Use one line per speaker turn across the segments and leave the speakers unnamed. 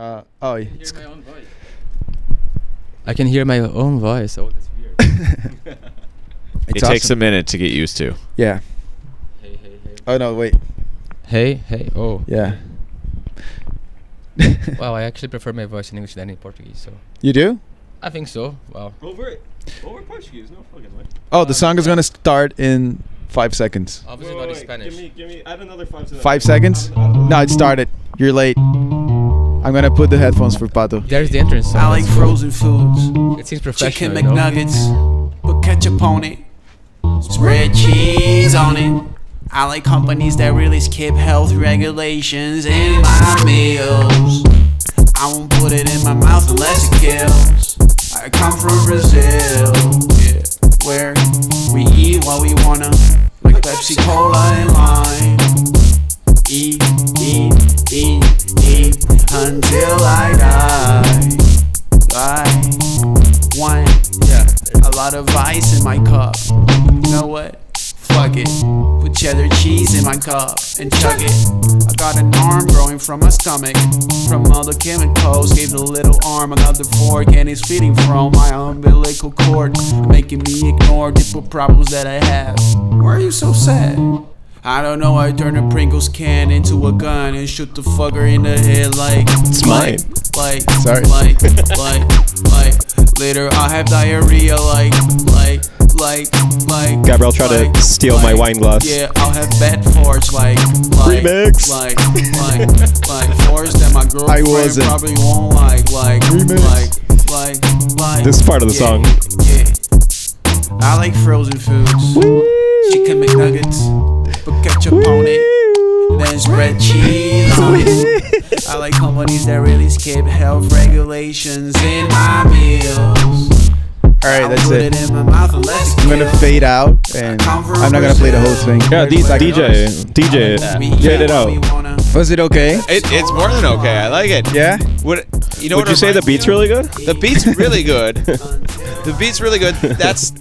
Oh,
I can hear my own voice. I can hear my own voice. Oh, that's weird.
It takes a minute to get used to.
Yeah.
Hey.
Oh no, wait.
Hey. Oh.
Yeah.
Wow, I actually prefer my voice in English than in Portuguese. So.
You do?
I think so. Wow.
Over Portuguese, no fucking way.
Oh, the song is gonna start in 5 seconds.
Obviously not in Spanish.
Give me, add another 5 to that.
5 seconds? No, it started. You're late. I'm gonna put the headphones for Pato.
There's the entrance song.
I like frozen foods.
It seems professional.
Chicken
you know?
McNuggets, put ketchup on it, spread cheese on it. I like companies that really skip health regulations in my meals. I won't put it in my mouth unless it kills. I come from Brazil, yeah, where we eat what we wanna, like Pepsi, Cola, and lime. Eat until I die. I want a lot of ice in my cup. You know what? Fuck it. Put cheddar cheese in my cup and chug it. I got an arm growing from my stomach. From all the chemicals, gave the little arm another fork, and it's feeding from my umbilical cord, making me ignore typical problems that I have. Why are you so sad? I don't know, I turned a Pringles can into a gun and shoot the fucker in the head like
it's mine.
Sorry.
Later I'll have diarrhea like
Gabriel tried to steal my wine glass.
Yeah, I'll have bad farts like
remix.
Like farts that my girlfriend probably won't like
This is part of the song.
Yeah. I like frozen foods. Chicken McNuggets, put ketchup on it, then spread cheese on it. I like companies that really skip health regulations in my meals.
Alright, that's
put
it.
in my mouth unless it
I'm gonna
kills.
fade out, and I'm not gonna play the whole thing.
Yeah, DJ, fade it out.
Was it okay?
It's more than okay. I like it.
Yeah?
Would
you say the beat's really good?
The beat's really good. The beat's really good. That's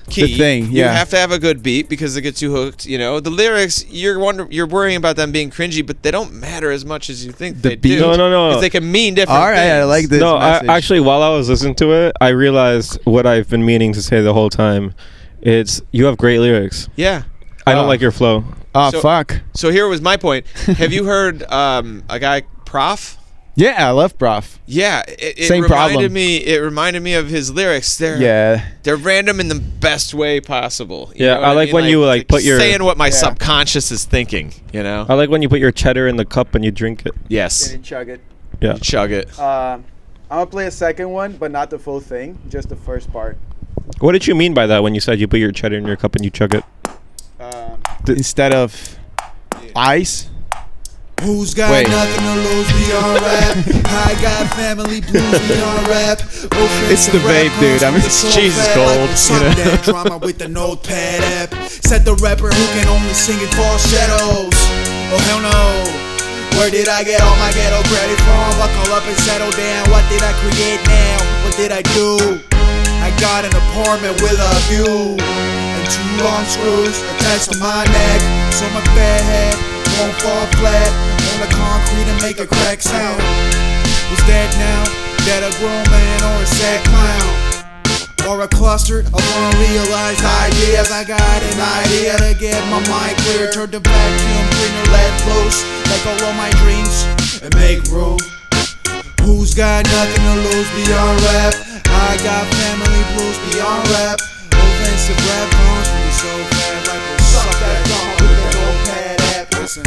key.
The thing, yeah.
You have to have a good beat because it gets you hooked. You know, the lyrics you're worrying about them being cringy, but they don't matter as much as you think they do.
No.
Because they can mean different
Alright,
things.
I like this.
No,
message.
while I was listening to it, I realized what I've been meaning to say the whole time. It's you have great lyrics.
Yeah.
I don't like your flow.
Oh,
So-
fuck.
So here was my point. Have you heard a guy Prof?
Yeah, I love Prof.
Yeah, it
Same
reminded
problem.
me. It reminded me of his lyrics. They're random in the best way possible. You
Yeah,
know what
I like when you, like, put your-
saying what my subconscious is thinking. You know.
I like when you put your cheddar in the cup and you drink it.
Yes.
Chug it.
Yeah.
You chug it.
I'm gonna play a second one, but not the full thing, just the first part.
What did you mean by that when you said you put your cheddar in your cup and you chug it?
Instead of ice.
Who's got
Wait.
nothing to lose beyond rap? I got family blues beyond rap.
It's the vape, dude. I mean, it's
Jesus gold, you know?
That drama with the notepad app. Said the rapper who can only sing in falsettos. Oh hell no. Where did I get all my ghetto credit from? Buckle up and settle down. What did I create now? What did I do? I got an apartment with a view and 2 long screws attached to my neck, so my fat head won't fall flat on the concrete and make a crack sound. Was that now? That a grown man or a sad clown? Or a cluster of unrealized ideas? I got an idea to get my mind clear. Turn the vacuum cleaner, let loose, let go of my dreams and make room. Who's got nothing to lose beyond rap? I got family blues beyond rap. Offensive rap comes from the soul fast like a suck that drum with the notepad app. Listen,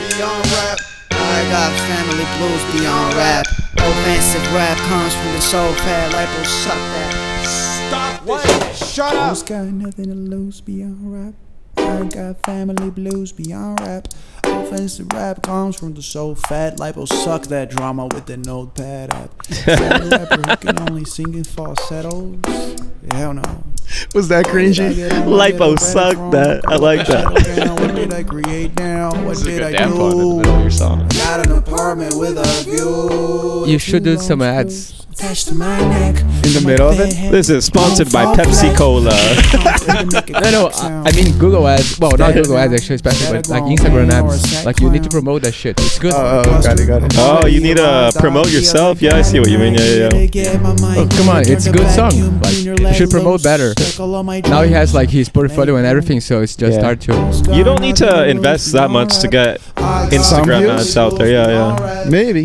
beyond rap.
I got family blues beyond rap. Offensive rap comes from the soul fat lipo. Suck that.
Stop this. Shut up.
Who's got nothing to lose beyond rap? I got family blues beyond rap. Offensive rap comes from the soul fat lipo. Suck that drama with the notepad app. Said the rapper who can only sing in falsettos. Hell no.
Was that cringy?
Lipo suck that. I like that.
What did I create now? What
This is a
did
good
I
damn pun in the
do?
middle of your song.
Got an apartment with a view.
You should do some ads.
attached to my neck.
In the middle of it?
This is sponsored by Pepsi Cola.
No, I mean Google ads. Well, not Google ads actually, especially, but like Instagram ads. Like you need to promote that shit. It's good.
Got it.
Oh, you need to promote yourself? Yeah, I see what you mean. Yeah.
Oh, come on, it's a good song. Like you should promote better. Now he has like his portfolio and everything, so it's just hard to.
You don't need to invest that much to get Instagram ads out there. Yeah.
Maybe.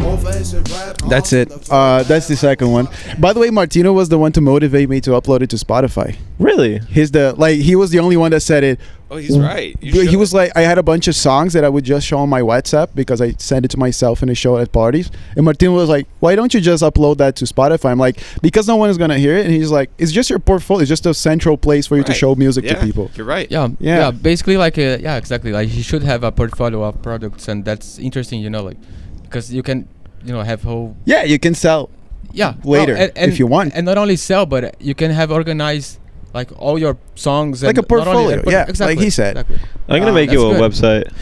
That's it. That's the second one. By the way, Martino was the one to motivate me to upload it to Spotify.
Really?
He was the only one that said it.
Oh, he's right.
He was like, I had a bunch of songs that I would just show on my WhatsApp because I send it to myself and I show it at parties. And Martino was like, why don't you just upload that to Spotify? I'm like, because no one is gonna hear it. And he's like, it's just your portfolio. It's just a central place for you to show music to people.
You're right.
Yeah. Basically, like, exactly. Like, he should have a portfolio of products, and that's interesting, like, because you can, have whole.
Yeah, you can sell.
Yeah.
Later,
and
if you want.
And not only sell, but you can have organized. Like all your songs,
like
and
a portfolio,
exactly,
like he said.
Exactly.
I'm gonna make you a website.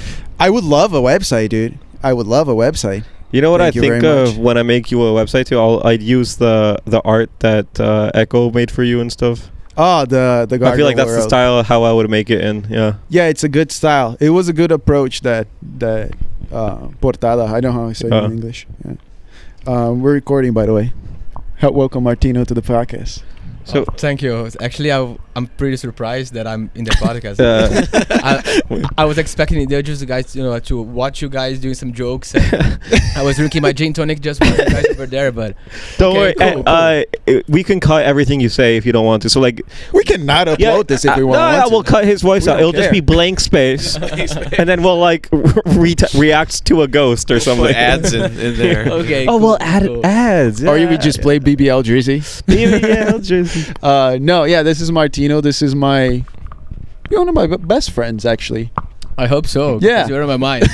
I would love a website, dude. I would love a website.
You know what
Thank
I think of when I make you a website too? I'd use the art that Echo made for you and stuff.
Oh, the
I feel like that's the style of how I would make it in. Yeah.
Yeah, it's a good style. It was a good approach that portada. I don't know how I say it in English. Yeah. We're recording, by the way. Welcome Martino to the podcast.
So thank you. Actually, I'm pretty surprised that I'm in the podcast. I was expecting the other guys, to watch you guys doing some jokes. And I was drinking my gin tonic just with you guys over there, but
don't worry. Cool. We can cut everything you say if you don't want to. So like, we
cannot upload this if we want.
No, we'll cut his voice out. It'll just be blank space, and then we'll like react to a ghost or something.
Put ads in there.
Okay.
Oh, we'll add ads.
Or you would just play BBL Jersey.
BBL Jersey.
No, this is Martino. This is one of my best friends, actually.
I hope so.
Yeah,
you're in my mind.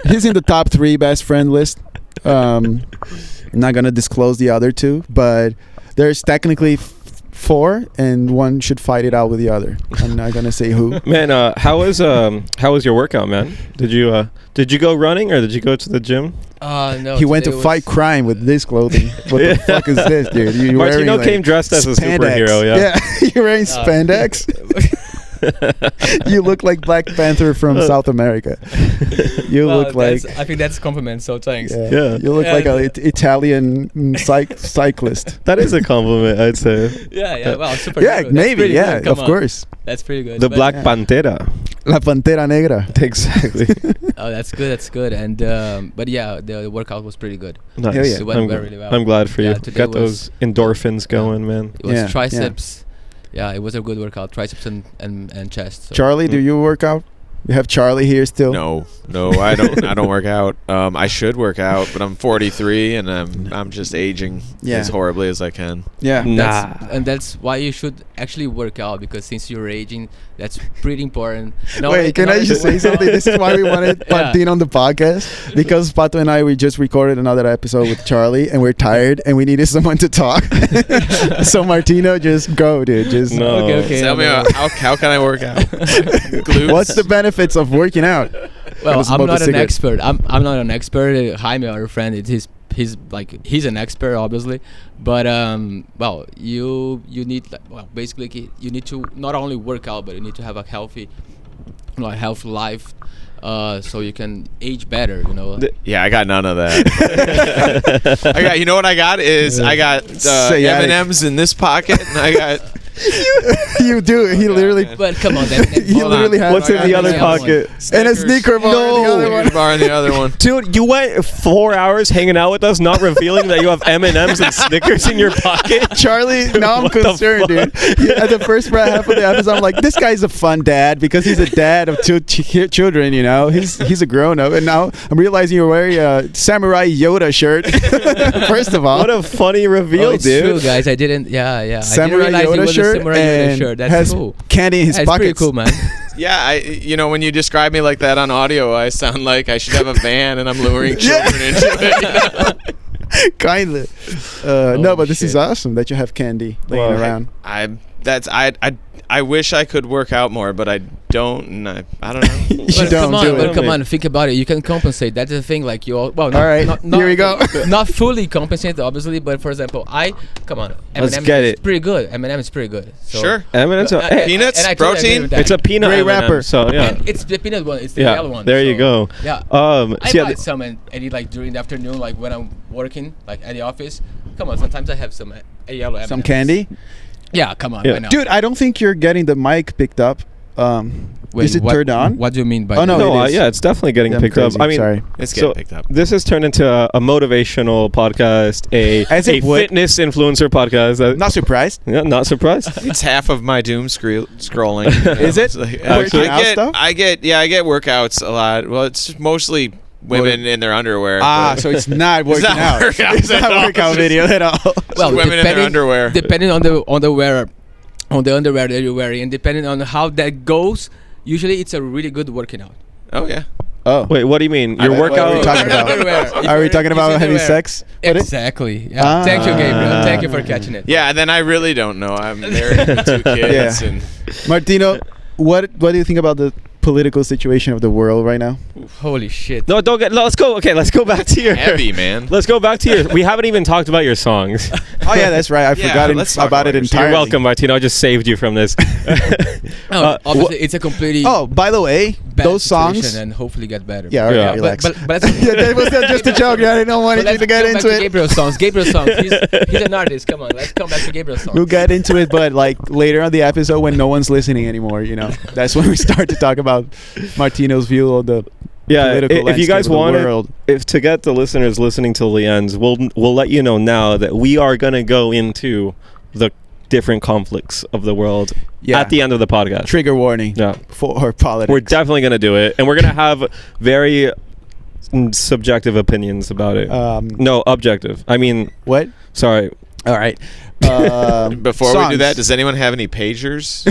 He's in the top 3 best friend list. I'm not gonna disclose the other 2, but there's technically 4, and one should fight it out with the other. I'm not gonna say who.
Man, how was your workout, man? Did you go running or did you go to the gym?
No.
He went to fight crime with this clothing. What the fuck is this, dude?
Martino came dressed as a superhero.
Yeah, you're wearing spandex. You look like Black Panther from South America. You look like.
I think that's a compliment. So thanks.
Yeah. You look like an Italian cyclist.
That is a compliment, I'd say.
Yeah. Well, super.
Yeah, maybe. Yeah, of course.
That's pretty good.
The Black Pantera.
La Pantera Negra.
Exactly.
Oh, that's good. That's good. And but yeah, the workout was pretty good.
Nice.
It went really well.
I'm glad for you. Got those endorphins going, man.
It was triceps. Yeah, it was a good workout. Triceps and chest. So.
Charlie, do you work out? You have Charlie here still.
No, I don't. I don't work out. I should work out, but I'm 43 and I'm just aging as horribly as I can.
Yeah,
that's why you should actually work out, because since you're aging, that's pretty important.
Wait, can I just say something? This is why we wanted Martino on the podcast, because Pato and I, we just recorded another episode with Charlie, and we're tired, and we needed someone to talk. So Martino, just go, dude. Just
okay.
Tell me how can I work out? Glutes?
What's the benefits of working out?
Well, I'm not an expert. I'm not an expert. Jaime, our friend, he's an expert, obviously, but well, you need basically you need to not only work out, but you need to have a healthy life, so you can age better.
Yeah, I got none of that. I got. You know what I got is I got M&Ms in this pocket, and I got.
You do. He literally.
But come on, then.
He literally has.
What's in the other pocket?
And a sneaker bar in the other one.
Bar in the other one.
Dude, you went 4 hours hanging out with us, not revealing that you have M&Ms and Snickers in your pocket.
Charlie, now I'm concerned, dude. At the first half of the episode, I'm like, this guy's a fun dad because he's a dad of 2 children. He's a grown up, and now I'm realizing you're wearing a Samurai Yoda shirt. First of all,
what a funny reveal,
it's
dude.
True, guys. I didn't. Yeah.
Samurai
I didn't realize
Yoda
it was
shirt.
a Samurai Yoda shirt. That's
has
cool.
Candy in his
That's
pockets.
pretty cool, man.
Yeah, when you describe me like that on audio, I sound like I should have a van and I'm luring children into it.
Kinda. No, but this is awesome that you have candy laying around.
I'm that's I wish I could work out more, but I don't. And I don't know.
But come on, think about it. You can compensate. That's the thing. Like all right.
Here we go.
Not fully compensate, obviously, but for example,
Let's
M&M
get
is
it.
pretty good. M&M is pretty good. So
Sure.
M&M's
peanuts,
and I totally agree
protein.
with that.
it's a peanut
Great
M&M,
rapper.
So yeah.
And it's the peanut one. It's the
Yeah,
yellow one.
there you go.
Yeah.
So
I
yeah,
buy some and eat like during the afternoon, like when I'm working, like at the office. Come on, sometimes I have some a yellow M&Ms.
Some candy.
Yeah, come on.
Yeah.
Why not?
Dude, I don't think you're getting the mic picked up.
Wait,
is it turned on?
What do you mean by
Oh,
that?
no, it is.
yeah, it's definitely getting
I'm
picked
crazy.
up. I mean,
Sorry.
It's getting picked up.
This has turned into a motivational podcast,
As
a
it would.
fitness influencer podcast.
Not surprised.
Yeah, not surprised.
It's half of my doom scrolling.
Is it?
It's like,
Working out stuff?
I get workouts a lot. Well, it's mostly women in their underwear. but
So it's not working
not
out.
workouts
It's not
at all.
workout video at all.
Well,
women in their underwear.
Depending on the underwear that you're wearing, and depending on how that goes, usually it's a really good working out.
Oh yeah.
Oh.
Wait, what do you mean? Your
What are we
workout?
talking about?
Underwear.
Are we talking about having sex? What is-
Exactly. Yeah. Thank you, Gabriel. Thank you for catching it.
Yeah, and then I really don't know. I'm married with 2 kids,
Yeah.
and
Martino, what do you think about the political situation of the world right now?
Holy shit.
No, don't get. Let's go. Okay, let's go back to your.
heavy, man.
Let's go back to your. We haven't even talked about your songs.
Oh yeah, that's right. I forgot
let's talk
about it
about your-
entirely.
You're welcome, Martino. I just saved you from this.
Obviously, it's a completely
Oh, by the way,
bad
those
situation
songs.
and hopefully get better.
Yeah, all right,
Yeah.
relax.
But let's
Yeah, that was just a joke. I didn't want you to get
come back
into
to
it.
Gabriel's songs. He's an artist. Come on, let's come back to Gabriel's songs.
We'll get into it, but like later on the episode when no one's listening anymore, that's when we start to talk about Martino's view of the political
if you guys
landscape of the
want
world.
if to get the listeners listening till the ends, we'll let you know now that we are gonna go into the different conflicts of the world at the end of the podcast.
Trigger warning
Yeah,
for politics.
we're definitely gonna do it, and we're gonna have very subjective opinions about it. No, objective. I mean,
What?
sorry.
All right.
Before we do that,
songs.
does anyone have any pagers?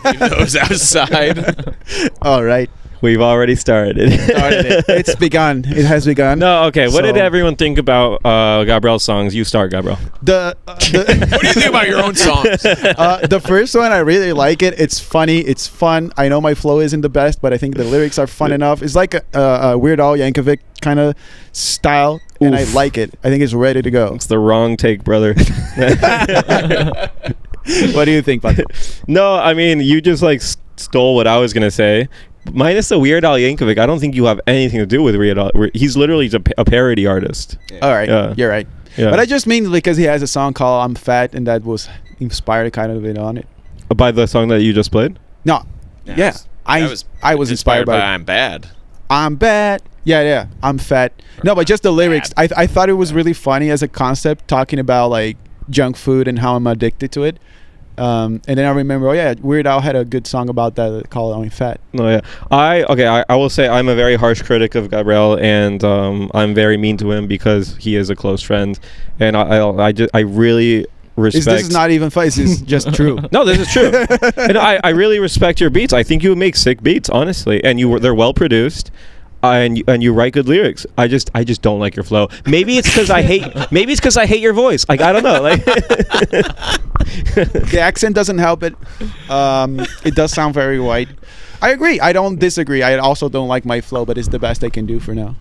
Leave those outside.
All right.
We've already started.
It's begun. It has begun.
No, okay. What did
So-
everyone think about Gabriel's songs? You start, Gabriel.
The
What do you think about your own songs?
the first one, I really like it. It's funny. It's fun. I know my flow isn't the best, but I think the lyrics are fun enough. It's like a Weird Al Yankovic kind of style, and I
Oof.
like it. I think it's ready to go.
It's the wrong take, brother.
What do you think, Pato?
No, I mean, you just like stole what I was gonna say. Minus the Weird Al Yankovic, I don't think you have anything to do with Weird Al. He's literally just a parody artist.
All right,
Yeah.
you're right.
Yeah.
But I just mean because he has a song called "I'm Fat" and that was inspired kind of a bit on it.
By the song that you just played.
No, yeah, I was inspired by
I'm Bad.
I'm bad. Yeah, I'm fat. No, but just the lyrics. I thought it was really funny as a concept, talking about like junk food and how I'm addicted to it. And then I remember, Weird Al had a good song about that called "I'm Fat."
No, yeah. I will say I'm a very harsh critic of Gabriel, and I'm very mean to him because he is a close friend, and I really respect.
This is not even fun. This is just true.
No, this is true. And I really respect your beats. I think you make sick beats, honestly, and they're well produced. And you write good lyrics. I just don't like your flow. Maybe it's because I hate your voice. Like, I don't know. Like
The accent doesn't help it. It does sound very white. I agree. I don't disagree. I also don't like my flow, but it's the best I can do for now.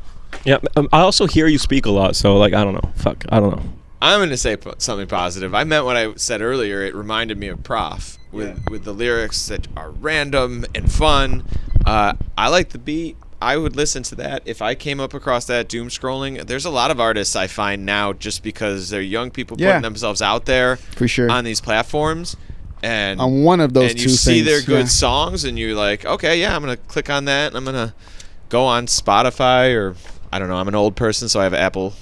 Yeah, I also hear you speak a lot, so like I don't know. Fuck, I don't know.
I'm going to say something positive. I meant what I said earlier. It reminded me of Prof with the lyrics that are random and fun. I like the beat. I would listen to that if I came up across that doom scrolling. There's a lot of artists I find now just because they're young people putting themselves out there
For sure.
on these platforms. And
On one of those
and
two
you see
things,
their good
yeah.
songs and you're like, okay, yeah, I'm going to click on that and I'm going to go on Spotify or I don't know. I'm an old person, so I have Apple.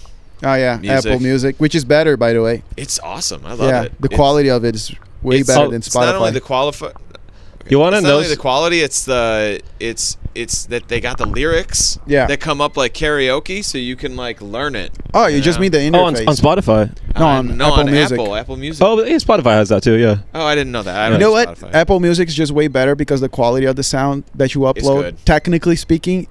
Oh yeah,
Music.
Apple Music, which is better, by the way.
It's awesome. I love it.
The quality of it is way better than
It's not only
Spotify.
the qualify.
You want to
It's
know?
not only the quality. It's that they got the lyrics. that come up like karaoke, so you can like learn it.
Oh, you just mean the interface.
on Spotify.
No, on Apple Music.
Apple Music.
Oh, yeah, Spotify has that too. Yeah.
Oh, I didn't know that. I
You
don't
know
use
what?
Spotify.
Apple Music is just way better because the quality of the sound that you upload,
good.
technically speaking,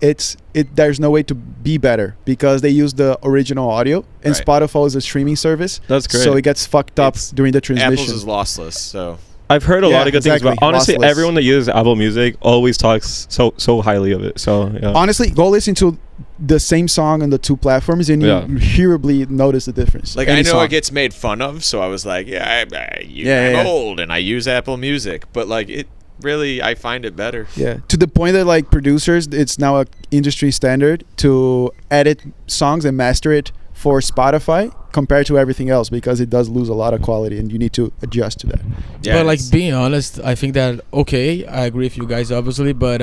there's no way to be better because they use the original audio, and
Right.
Spotify is a streaming service.
That's great.
So it gets fucked up
It's-
during the transmission.
Apple's is lossless, so
I've heard a lot of good things, but honestly,
Lossless.
everyone that uses Apple Music always talks so highly of it. So yeah.
Honestly, go listen to the same song on the two platforms, and you hearably notice the difference.
Like,
Any
I know
song.
it gets made fun of, so I was like, I'm old and I use Apple Music, but like it really, I find it better.
Yeah, to the point that like producers, it's now a industry standard to edit songs and master it for Spotify compared to everything else, because it does lose a lot of quality and you need to adjust to that.
Yeah,
but like being honest, I think that I agree with you guys obviously, but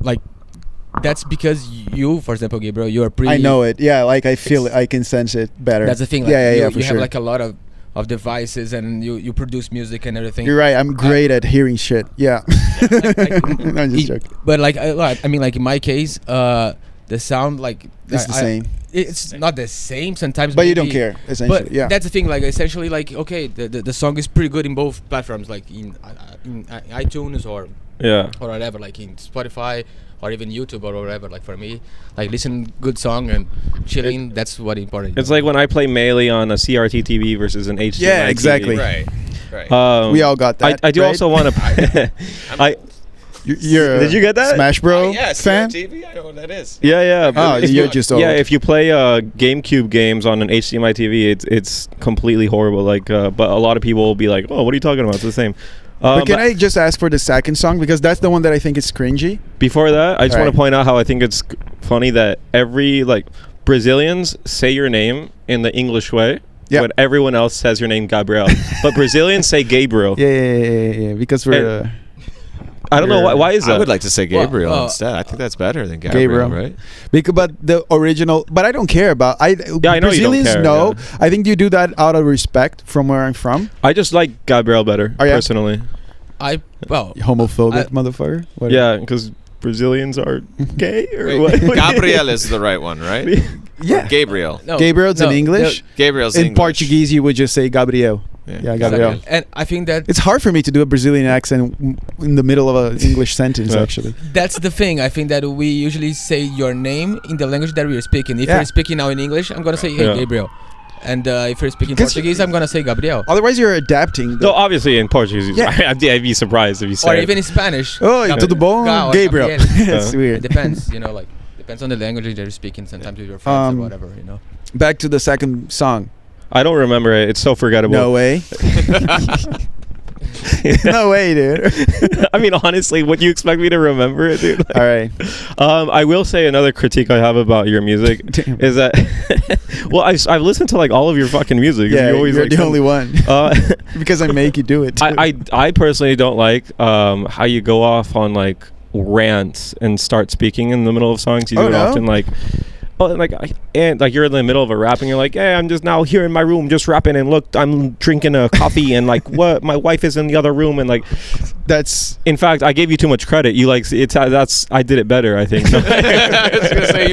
like that's because you, for example, Gabriel, you are pretty.
I know it. Yeah, like I feel it. I can sense it better.
That's the thing. Like,
Yeah,
you have like a lot of devices, and you produce music and everything.
You're right. I'm great at hearing shit. Yeah. No, I'm just joking.
But like I mean, like in my case, the sound like
It's the same.
It's not the same sometimes,
But you
maybe,
don't care, essentially.
But
Yeah.
that's the thing. Like essentially, like okay, the song is pretty good in both platforms, like in iTunes or whatever, like in Spotify or even YouTube or whatever. Like for me, like listen good song and chilling. That's what important.
It's like when I play Melee on a CRT TV versus an HDMI
Yeah, exactly.
TV.
Right.
We all got that.
I do
right?
also want to.
You're
Did you get that?
Smash Bro fan?
TV, I know what that is.
Yeah.
Oh,
If
you're
you-
just old.
Yeah, if you play GameCube games on an HDMI TV, it's completely horrible. Like, but a lot of people will be like, "Oh, what are you talking about? It's the same."
But can I just ask for the second song, because that's the one that I think is cringy.
Before that, I just want
Alright.
to point out how I think it's funny that Brazilians say your name in the English way,
Yeah.
but everyone else says your name Gabriel. But Brazilians say Gabriel.
Yeah. Because we're
I don't know why is that.
I would like to say Gabriel
Well,
instead. I think that's better than Gabriel, right?
but the original. But I don't care about.
I know you don't
Brazilians
care,
know.
yeah.
I think you do that out of respect from where I'm from.
I just like Gabriel better,
Oh, yeah?
personally.
Homophobic motherfucker. What?
Yeah, because Brazilians are gay or
Wait,
what?
Gabriel is the right one, right?
Yeah.
Gabriel.
No,
Gabriel's in English.
Gabriel's
In
English.
Portuguese, you would just say Gabriel. Yeah, Gabriel.
And I think that
It's hard for me to do a Brazilian accent in the middle of an English sentence.
Yeah.
Actually,
that's the thing. I think that we usually say your name in the language that we are speaking. If
Yeah.
you're speaking now in English, I'm gonna say hey,
Yeah.
Gabriel. And if you're speaking
'Cause-
Portuguese, I'm gonna say Gabriel.
otherwise you're adapting.
No, obviously in Portuguese,
Yeah.
I'd be surprised if you said
Or even in Spanish.
Oh, to the bone,
Ga- or
Gabriel.
Gabriel.
That's
Yeah.
weird.
It depends, like depends on the language that you're speaking. Sometimes with your friends or whatever,
Back to the second song.
I don't remember it. It's so forgettable.
No way. No way, dude.
I mean, honestly, would you expect me to remember it, dude?
All right.
I will say another critique I have about your music
Damn.
is that, well, I've listened to like all of your fucking music.
Yeah,
You always,
you're
like,
the
send-
only one. Because I make you do it. Too.
I personally don't like how you go off on like rants and start speaking in the middle of songs. You
Oh,
do it
no?
often like. Oh, and you're in the middle of a rap and you're like, hey, I'm just now here in my room just rapping, and look, I'm drinking a coffee and like what, my wife is in the other room, and like
That's
in fact I gave you too much credit. You like I did it better, I think.
I was gonna say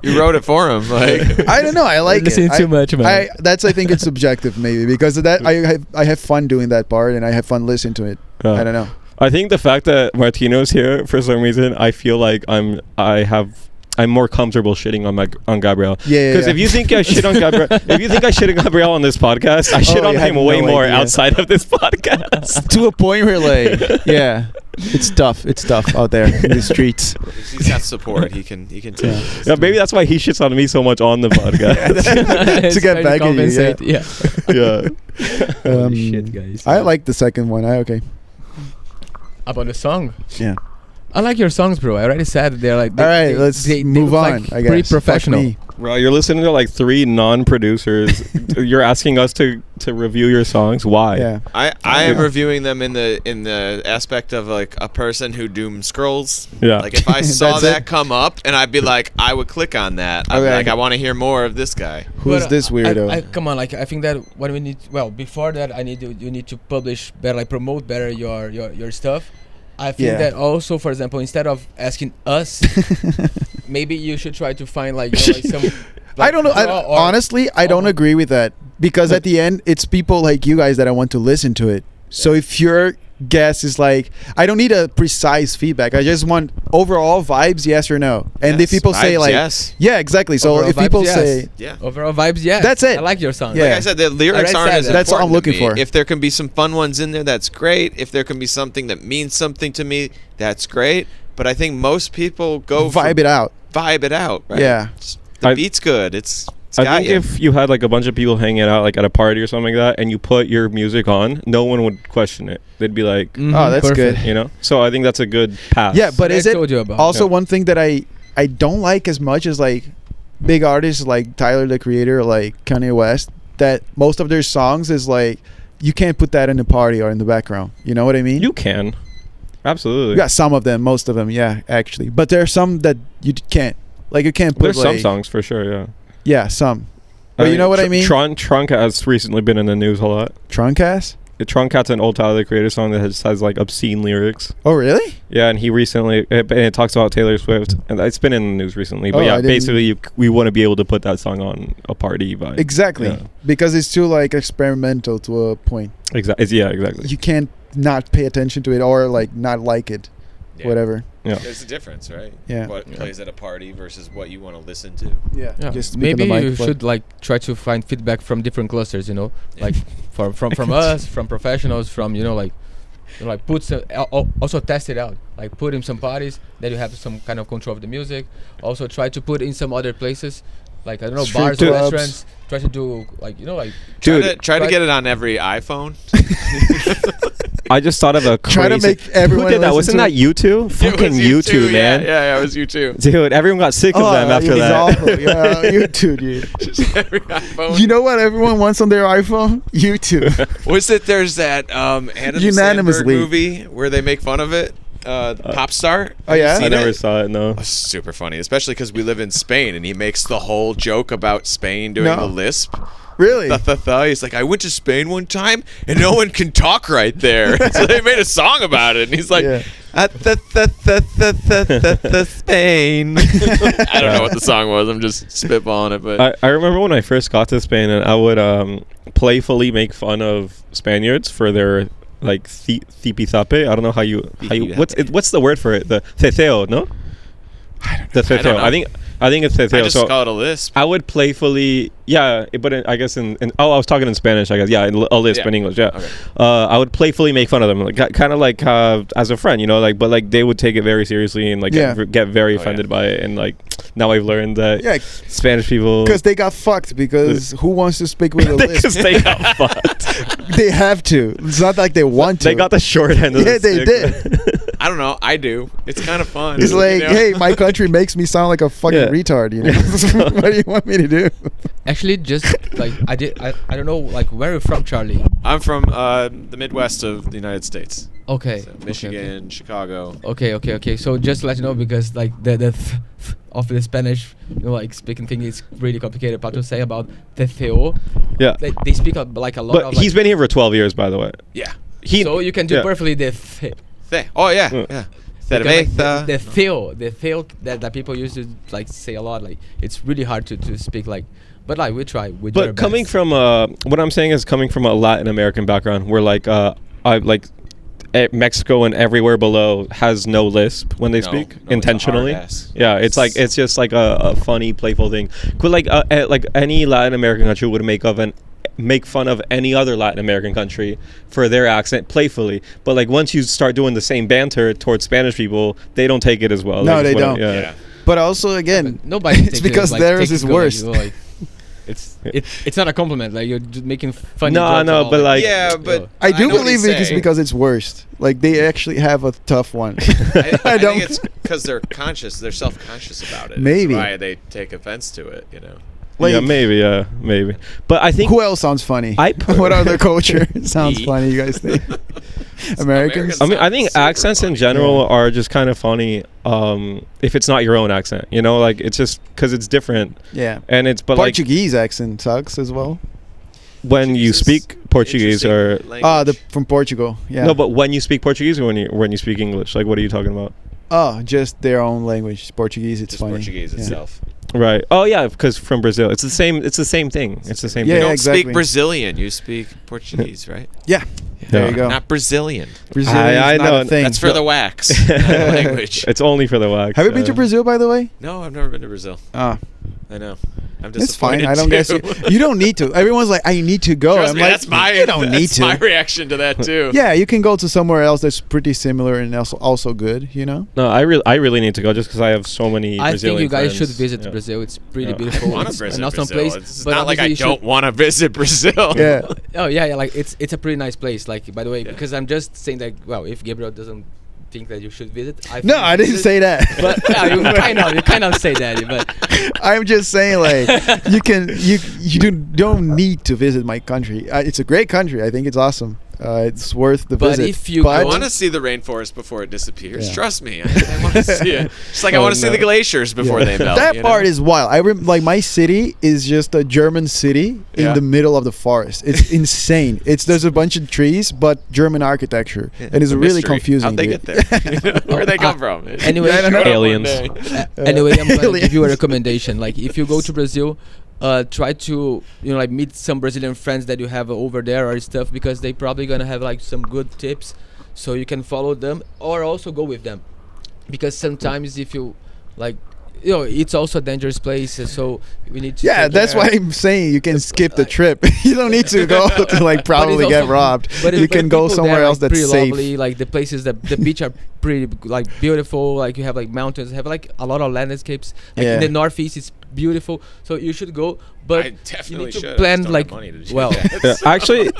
you wrote it for him. Like
I don't know. I like
Listening
it.
too much, man.
I think it's subjective maybe, because of that I have fun doing that part and I have fun listening to it. I don't know.
I think the fact that Martino's here for some reason, I feel like I'm more comfortable shitting on Gabriel.
Yeah.
Because if you think I shit on Gabriel, if you think I shit on Gabriel on this podcast, I shit
Oh,
on
you
him
have
way
no
more
idea.
outside of this podcast.
to a point where like yeah, it's tough out there in the streets.
he's got support. He can take it.
Yeah, maybe that's why he shits on me so much on the podcast.
To get back at you, yeah.
Yeah. Holy shit, guys.
I like the second one. Okay.
About the song.
Yeah.
I like your songs, bro. I already said they're like.
All right, let's move
look
on.
like
I guess.
pretty
Fuck
professional.
me.
Bro, you're listening to like 3 non-producers. You're asking us to review your songs. Why?
Yeah.
I am reviewing them in the aspect of like a person who doom scrolls.
Yeah.
Like if I saw
That's
that
it?
come up and I'd be like, I would click on that. I'd be
Okay.
like, I want to hear more of this guy.
Who's
But,
this weirdo?
I come on, like I think that what we need. Well, before that, you need to publish better, like promote better your stuff. I think
Yeah.
that also, for example, instead of asking us, maybe you should try to find like some.
I don't know. Honestly, I don't agree with that, because at the end, it's people like you guys that I want to listen to it. So if you're guess is like I don't need a precise feedback. I just want overall vibes, yes or no. And if
Yes,
people say
vibes,
like,
yes.
yeah, exactly. So
Overall
if people
vibes, yes.
say,
Yeah.
Overall vibes, yeah.
That's it.
I like your song.
Yeah.
Like I said, the lyrics
I
aren't
said
as
that.
That's what I'm
important to
looking
me.
for.
If there can be some fun ones in there, that's great. If there can be something that means something to me, that's great. But I think most people go
vibe it out.
Vibe it out. Right?
Yeah.
The beat's good. It's
I
got
think
you.
if you had like a bunch of people hanging out like at a party or something like that, and you put your music on, no one would question it. They'd be like,
Oh, that's good.
you know. So I think that's a good pass.
Yeah, but
I
is it
told you about.
also
Yeah.
one thing that I don't like as much as like big artists like Tyler the Creator or like Kanye West, that most of their songs is like you can't put that in the party or in the background. You know what I mean?
you can, absolutely.
Yeah, some of them, most of them, yeah, actually. But there are some that you can't. Like you can't put
There's
like,
some songs for sure. Yeah.
Yeah, some. But you know what I mean?
Trunk has recently been in the news a lot.
Truncast?
Trunk has an old Tyler the Creator song that has like obscene lyrics.
Oh, really?
Yeah, and he recently and it talks about Taylor Swift, and it's been in the news recently. But
Oh, I
yeah,
didn't-
basically we want to be able to put that song on a party vibe.
Exactly.
Yeah.
Because it's too like experimental to a point.
Exactly. Yeah, exactly.
You can't not pay attention to it or like not like it.
Yeah.
Whatever.
Yeah.
There's a difference, right?
Yeah.
What plays at a party versus what you want to listen to.
Yeah.
Yeah.
Just speak
Maybe
in the
you
microphone.
should like try to find feedback from different clusters, you know,
Yeah.
like from us, from professionals, from like put some, also test it out. Like put in some parties that you have some kind of control of the music. Also try to put in some other places, like I don't know,
Street
bars or
clubs.
restaurants. Try to do like like
Dude,
Try to get it on every iPhone.
I just thought of a crazy.
Try to make everyone
Who did that?
listen
Wasn't
to
that you two? Fucking you two, man.
Yeah, it was you too.
Dude, everyone got sick of them after
it's
that.
awful. Yeah, YouTube, dude.
Every iPhone.
You know what everyone wants on their iPhone? YouTube.
Was it? There's that Adam Sandberg
Unanimously.
movie where they make fun of it. Pop Star.
Oh, yeah?
Have you
I
seen
never
it?
saw it. No.
Oh, super funny, especially because we live in Spain, and he makes the whole joke about Spain doing
No.
the lisp.
Really?
He's like, I went to Spain one time, and no one can talk right there. So they made a song about it, and he's like,
Yeah.
Spain. I don't know what the song was. I'm just spitballing it, but
I remember when I first got to Spain, and I would playfully make fun of Spaniards for their like tipizape. I don't know how you what's the word for it? The ceceo, no? The
I don't
ceceo.
know.
I think it's
I
ceceo.
just
So
call it a lisp.
I would playfully, I guess I was talking in Spanish, I guess, yeah, a lisp
Yeah.
in English, yeah.
Okay.
I would playfully make fun of them, like kind of like as a friend, you know, like, but like they would take it very seriously and like
Yeah.
get very
Oh,
offended
yeah.
by it, and like now I've learned that
Yeah,
Spanish people,
because they got fucked. Because who wants to speak with a
because
lisp?
they got fucked.
They have to. It's not like they want to.
They got the short end of
Yeah,
the
they
stick.
did.
I don't know. I do. It's kind of fun.
It's like,
you know?
hey, my country makes me sound like a fucking
Yeah.
retard. You know, what do you want me to do?
actually just like I don't know, like where are you from, Charlie?
I'm from the Midwest of the United States.
Okay.
So
okay,
Michigan, Chicago.
Okay. So just to let you know, because like the of the Spanish, you know, like speaking thing is really complicated. But to say about the theo,
Yeah,
they speak like a lot
but
of.
he's been here for 12 years, by the way.
Yeah.
So you can do
yeah.
perfectly the
Oh yeah.
Mm.
Yeah.
because, like,
Cerveza.
the theo that people used to like say a lot. Like it's really hard to speak like. But like we try. We do our
But coming
best.
from what I'm saying is coming from a Latin American background, where like I like Mexico and everywhere below has no lisp when they
No,
speak
no, it's a
intentionally.
hard S.
Yeah, it's just like a funny, playful thing. Could like any Latin American country would make fun of any other Latin American country for their accent playfully, but like once you start doing the same banter towards Spanish people, they don't take it as well.
No,
Like,
they
it's
don't.
whatever,
Yeah.
But also, again,
Nobody.
it's
takes
because
it, like,
theirs
takes
is
it good,
worse.
you know, like, it's not a compliment. Like you're just making funny.
No,
jokes
no,
about,
but, like-
Yeah, but
I do
know what
believe
he's
it is
saying.
because it's worst. Like they actually have a tough one.
I
don't-
think it's because they're conscious. They're self-conscious about it.
Maybe.
That's why they take offense to it. You know.
Like,
yeah, maybe. But I think
who else sounds funny? What other culture sounds
Me.
funny? You guys think? Americans.
I mean, I think
Super
accents in
funny.
general
Yeah.
are just kind of funny. If it's not your own accent, you know, like it's just because it's different,
Yeah.
and it's but like
Portuguese accent sucks as well.
when you
Jesus.
speak Portuguese or
Interesting
Ah,
language.
from Portugal. Yeah.
no, but when you speak Portuguese or when you speak English, like what are you talking about?
Oh, just their own language. Portuguese. It's
just
funny.
Portuguese
Yeah.
itself.
Right. Oh yeah, because from Brazil, it's the same. It's the same thing. It's the same
Yeah,
You
thing.
don't
exactly.
speak Brazilian. You speak Portuguese, right?
Yeah. There you go.
Not Brazilian.
Brazil
I
is not
know.
a thing.
That's for the wax language.
It's only for the wax.
Have you been to Brazil, by the way?
No, I've never been to Brazil.
Ah,
I know. I'm
that's fine.
disappointed
I don't guess you.
too.
You don't need to. Everyone's like, I need to go.
Trust
I'm
me,
like,
that's my.
you don't need
that's
to.
my reaction to that too.
Yeah, you can go to somewhere else that's pretty similar and also good. You know.
No, I really need to go just because I have so many.
I think
Brazilian
you guys
friends.
should visit
Yeah.
Brazil. It's pretty
Yeah.
beautiful.
I want to
It's
visit
an awesome
Brazil.
place.
It's
but
not like I
obviously you
don't want to visit Brazil.
Yeah.
Oh yeah, like it's a pretty nice place. Like by the way,
Yeah.
because I'm just saying that. Well, if Gabriel doesn't think that you should visit,
No, I didn't say that.
But yeah, you kind of say that. But
I'm just saying, like, you don't need to visit my country. It's a great country. I think it's awesome. It's worth the
But
visit.
if you
I
go-
want to see the rainforest before it disappears.
Yeah.
Trust me, I want to see it. Just like I
Oh,
want to see
no.
the glaciers before
Yeah.
they melt.
That
you know?
part is wild. Like my city is just a German city
Yeah.
in the middle of the forest. It's insane. There's a bunch of trees, but German architecture,
Yeah,
and it's
a
really
mystery.
confusing.
How'd they
dude.
get there? You know, where'd they come from?
Anyway,
Showed up one
Aliens.
day.
Anyway, I'm gonna give you a
Aliens.
recommendation. Like, if you go to Brazil, try to like meet some Brazilian friends that you have over there or stuff, because they probably gonna have like some good tips, so you can follow them or also go with them, because sometimes if you like, it's also a dangerous place, so we need to.
Yeah,
take
that's
care.
why I'm saying you can skip the trip. You don't need to go to like probably get
also-
robbed.
But
You can go
people
somewhere
there,
else
like,
that's
pretty
safe.
lovely. Like the places that the beach are pretty like beautiful. Like you have like mountains, have like a lot of landscapes. Like in
Yeah.
the northeast, it's beautiful. So you should go. But
I
you
definitely
need to
should. I just
plan
don't
like
have money to do
well.
that.
Yeah, actually,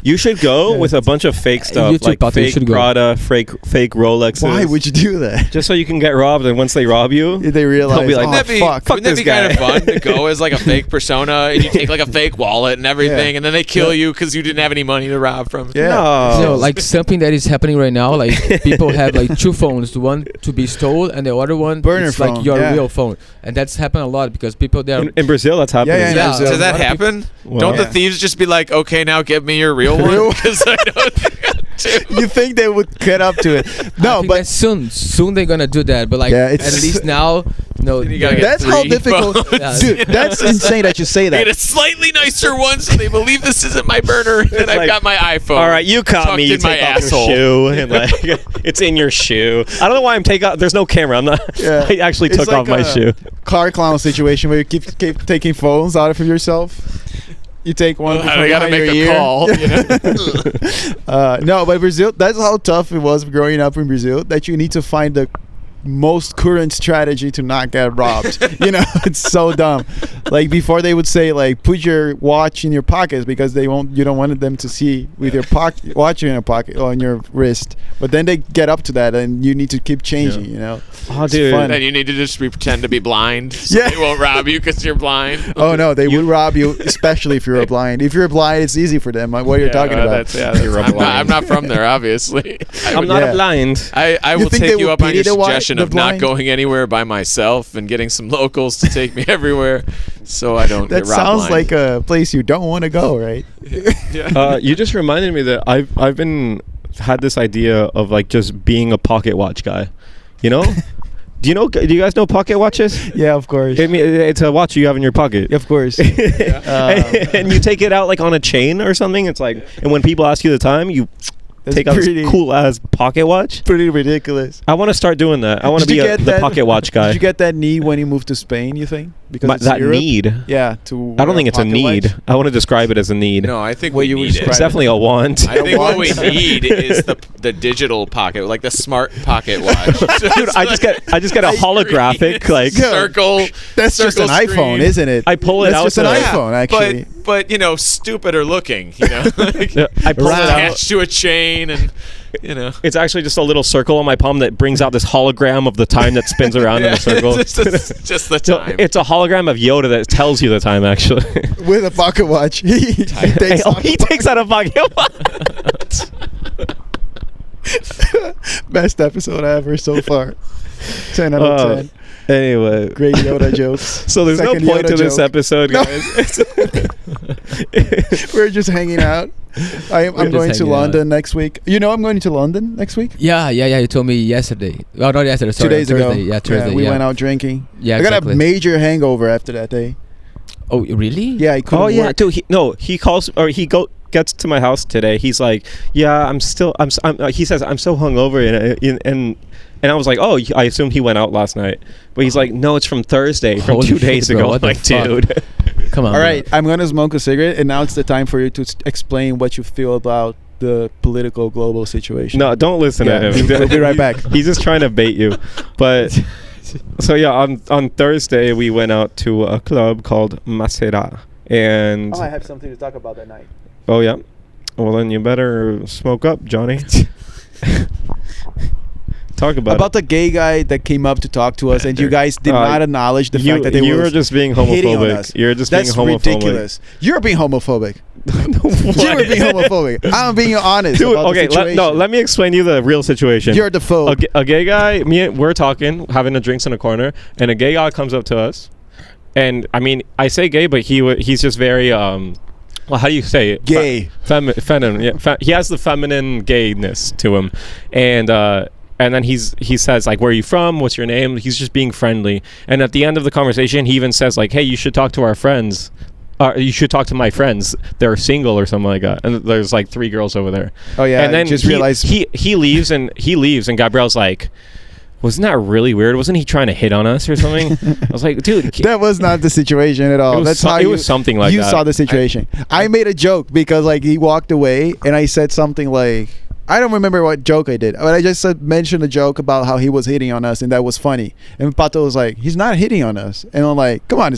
you should go with a bunch of fake stuff,
YouTube
like
Pato, you
fake
should go.
Prada, fake Rolexes.
Why would you do that?
Just so you can get robbed, and once they rob you,
They realize,
They'll be like,
oh,
Wouldn't that be,
fuck.
fuck
wouldn't that
this
be kind of
guy.
fun to go as like a fake persona and you take like a fake wallet and everything, and then they kill you because you didn't have any money to rob from?
Yeah.
No.
No, like something that is happening right now. Like people have like two phones, one to be stolen and the other one
Burner
it's like
phone,
your
yeah.
real phone, and that's happened a lot because people there.
in Brazil, that's happening.
Yeah,
Yeah.
Brazil.
Does that
A lot of
happen?
Well,
Don't the
Yeah.
thieves just be like, okay, now give me your real
Real-
one? Because I don't think I do.
You think they would get up to it?
I
No,
think
but
that soon they're gonna do that. But like
Yeah,
at
it's-
least now, no.
Then you gotta
they're-
get
that's how
3
difficult.
phones,
Yeah.
Dude, that's insane that you say
I get a
that.
slightly nicer one so they believe this isn't my burner, and then I've
like,
got my iPhone.
All right, you caught
tucked
me. You
in my
take off
asshole.
your shoe, and like it's in your shoe. I don't know why I'm taking off. There's no camera. I'm not.
Yeah.
I actually
It's
took
like
off my
a
shoe.
Car clown situation where you keep taking phones out of yourself. You take one.
Well, I gotta
behind your
make a
ear.
call. You know?
No, but Brazil, that's how tough it was growing up in Brazil, that you need to find the most current strategy to not get robbed. It's so dumb. Like before they would say like put your watch in your pockets because you don't want them to see with your pocket watch in your pocket or on your wrist. But then they get up to that and you need to keep changing,
Oh,
It's
dude.
fun.
Then you need to just pretend to be blind. So
Yeah.
they won't rob you because you're blind.
Oh no, they would rob you, especially if you're blind. If you're blind, it's easy for them. Like, what you're talking about?
You're
I'm not from there, obviously.
I'm not
Yeah.
a blind.
I
You
will
think
take
they
you
would
up on your
pity the
suggestion
the
of not
blind?
going anywhere by myself and getting some locals to take me everywhere, so I don't
That
get robbed
sounds
blind.
like a place you don't want to go, right?
Yeah.
You just reminded me that I've been had this idea of like just being a pocket watch guy. You know? Do you guys know pocket watches?
Yeah, of course.
I mean, it's a watch you have in your pocket.
Of course.
And you take it out like on a chain or something. It's like, and when people ask you the time, you
That's
take out
pretty-
this cool ass pocket watch.
Pretty ridiculous.
I want to start doing that. I want to
Did
be
you get
the
that-
pocket watch guy.
Did you get that need when you moved to Spain, you think? Because it's
that
Europe?
need.
Yeah, to
I
wear
don't think it's a
pocket
need.
watch?
I want to describe it as a need.
No, I think
What
we
you would
need it.
describe
It's definitely a want.
I think what we
want.
need is the digital pocket, like the smart pocket watch.
Dude, I just get a holographic like.
Yeah.
circle.
That's just an
circle
iPhone,
screen.
isn't it?
I pull it
That's
out
just
to
an
the-
iPhone, actually.
But stupider looking. Like,
Yeah, I pull it out.
attached to a chain and
It's actually just a little circle on my palm that brings out this hologram of the time that spins around in a circle.
just the
So
time.
it's a hologram of Yoda that tells you the time, actually.
With a pocket watch. he takes off
he takes out a pocket watch.
Best episode ever so far. 10 out of 10.
Anyway.
Great Yoda jokes.
So there's
Second
no point
Yoda
to this
joke.
episode,
No.
guys.
We're just hanging out. I'm
just
going to
hanging
London
out.
next week. You know I'm going to London next week?
Yeah. You told me yesterday. Well, not yesterday. Sorry,
2 days
Thursday.
ago.
Yeah, Thursday.
we went out drinking.
Yeah,
I got
exactly.
a major hangover after that day.
Oh, really?
Yeah, I couldn't
Oh yeah,
work.
dude. He calls or gets to my house today. He's like, yeah, he says I'm so hungover and I was like, oh, I assumed he went out last night, but he's like, no, it's from Thursday, from
Holy
2 days
shit, bro,
ago.
what
I'm
the
like,
fuck?
dude.
Come on.
All
bro.
right, I'm going to smoke a cigarette, and now it's the time for you to explain what you feel about the political global situation.
No, don't listen
Yeah,
to him.
we'll be right back.
He's just trying to bait you. But so yeah, on Thursday we went out to a club called Macera, and
I have something to talk about that night.
oh yeah, well then you better smoke up, Johnny. Talk about
the gay guy that came up to talk to us, and you guys did not acknowledge the fact that they
you
were
were just being
hitting on
homophobic.
us.
You're just
That's
being homophobic.
ridiculous. You're being homophobic.
What?
You're being homophobic. I'm being honest.
Dude,
about the
okay,
situation.
let me explain to you the real situation.
You're the phobe.
A gay guy, we're talking, having a drinks in a corner, and a gay guy comes up to us, and I mean, I say gay, but he's just very well, how do you say it?
Gay.
Feminine. Yeah, he has the feminine gayness to him, and then he says like, where are you from? What's your name? He's just being friendly, and at the end of the conversation, he even says like, hey, you should talk to our friends. You should talk to my friends. They're single or something like that. And there's like 3 girls over there.
Oh yeah.
And then
just
he
realized
he leaves and Gabriel's like, wasn't that really weird? Wasn't he trying to hit on us or something? I was like, dude,
that was not the situation at all.
It was
That's
so-
how
it was something like
you
that.
saw the situation. I made a joke because like he walked away, and I said something like, I don't remember what joke I did, but I just mentioned a joke about how he was hitting on us, and that was funny. And Pato was like, he's not hitting on us, and I'm like, come on,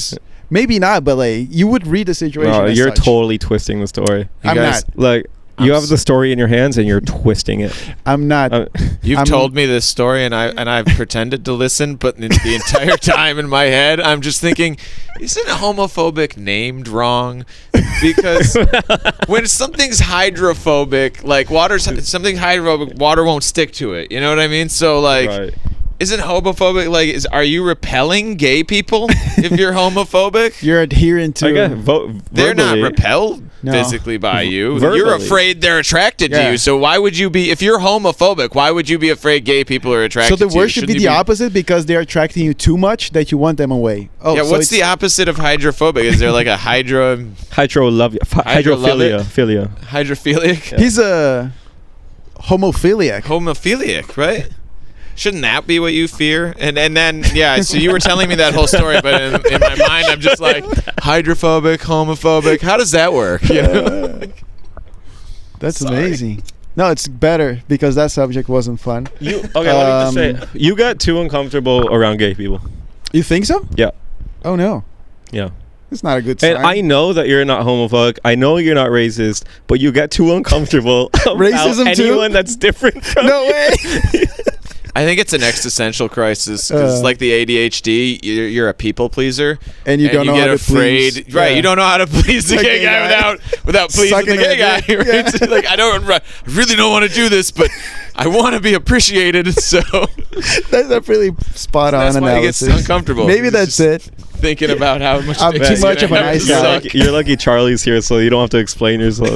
maybe not, but like you would read the situation.
no,
as
you're
such.
totally twisting the story.
I'm
guys-
not.
Like, you have the story in your hands and you're twisting it.
I'm not.
You've
I'm-
told me this story, and I've pretended to listen, but the entire time in my head, I'm just thinking, isn't homophobic named wrong? Because when something's hydrophobic, like something hydrophobic, water won't stick to it. You know what I mean? So like,
Right.
isn't homophobic like? Are you repelling gay people if you're homophobic?
You're adhering to.
I guess
They're not
verbally.
repelled
No.
physically by you.
Verbally.
You're afraid they're attracted to
Yeah.
you. So why would you be, if you're homophobic, why would you be afraid gay people are
so
attracted
the
to you?
word should be
Shouldn't
the
you
opposite because they're attracting you too much that you want them away. Oh,
Yeah,
so
what's the
it's
opposite of hydrophobic? Is there like a hydrophilia?
Hydrophilia.
He's a homophiliac.
Homophiliac, right? Shouldn't that be what you fear? And then, yeah, so you were telling me that whole story, but in my mind, I'm just like, hydrophobic, homophobic. How does that work? You know?
That's
Sorry.
amazing. No, it's better because that subject wasn't fun.
Okay, let me just say, you got too uncomfortable around gay people.
You think so?
Yeah.
Oh no,
Yeah.
it's not a good sign.
And I know that you're not homophobic. I know you're not racist, but you get too uncomfortable about
Racism too?
anyone that's different from
No
you.
way.
I think it's an existential crisis because, like the ADHD, you're a people pleaser,
And you don't know
get
how to
afraid.
please.
Right,
Yeah.
you don't know how to please the
The
gay
gay
guy
guy.
without pleasing
Sucking
the gay guy.
that dick.
Right?
Yeah.
Like I really don't want to do this, but I want to be appreciated. So
That's a really spot on
that's why he gets
analysis.
uncomfortable.
Maybe
He's
that's
just
it.
Thinking about how much
I'm
dick's
too much
gonna
of an
have
nice
to
guy.
suck.
You're lucky Charlie's here, so you don't have to explain yourself.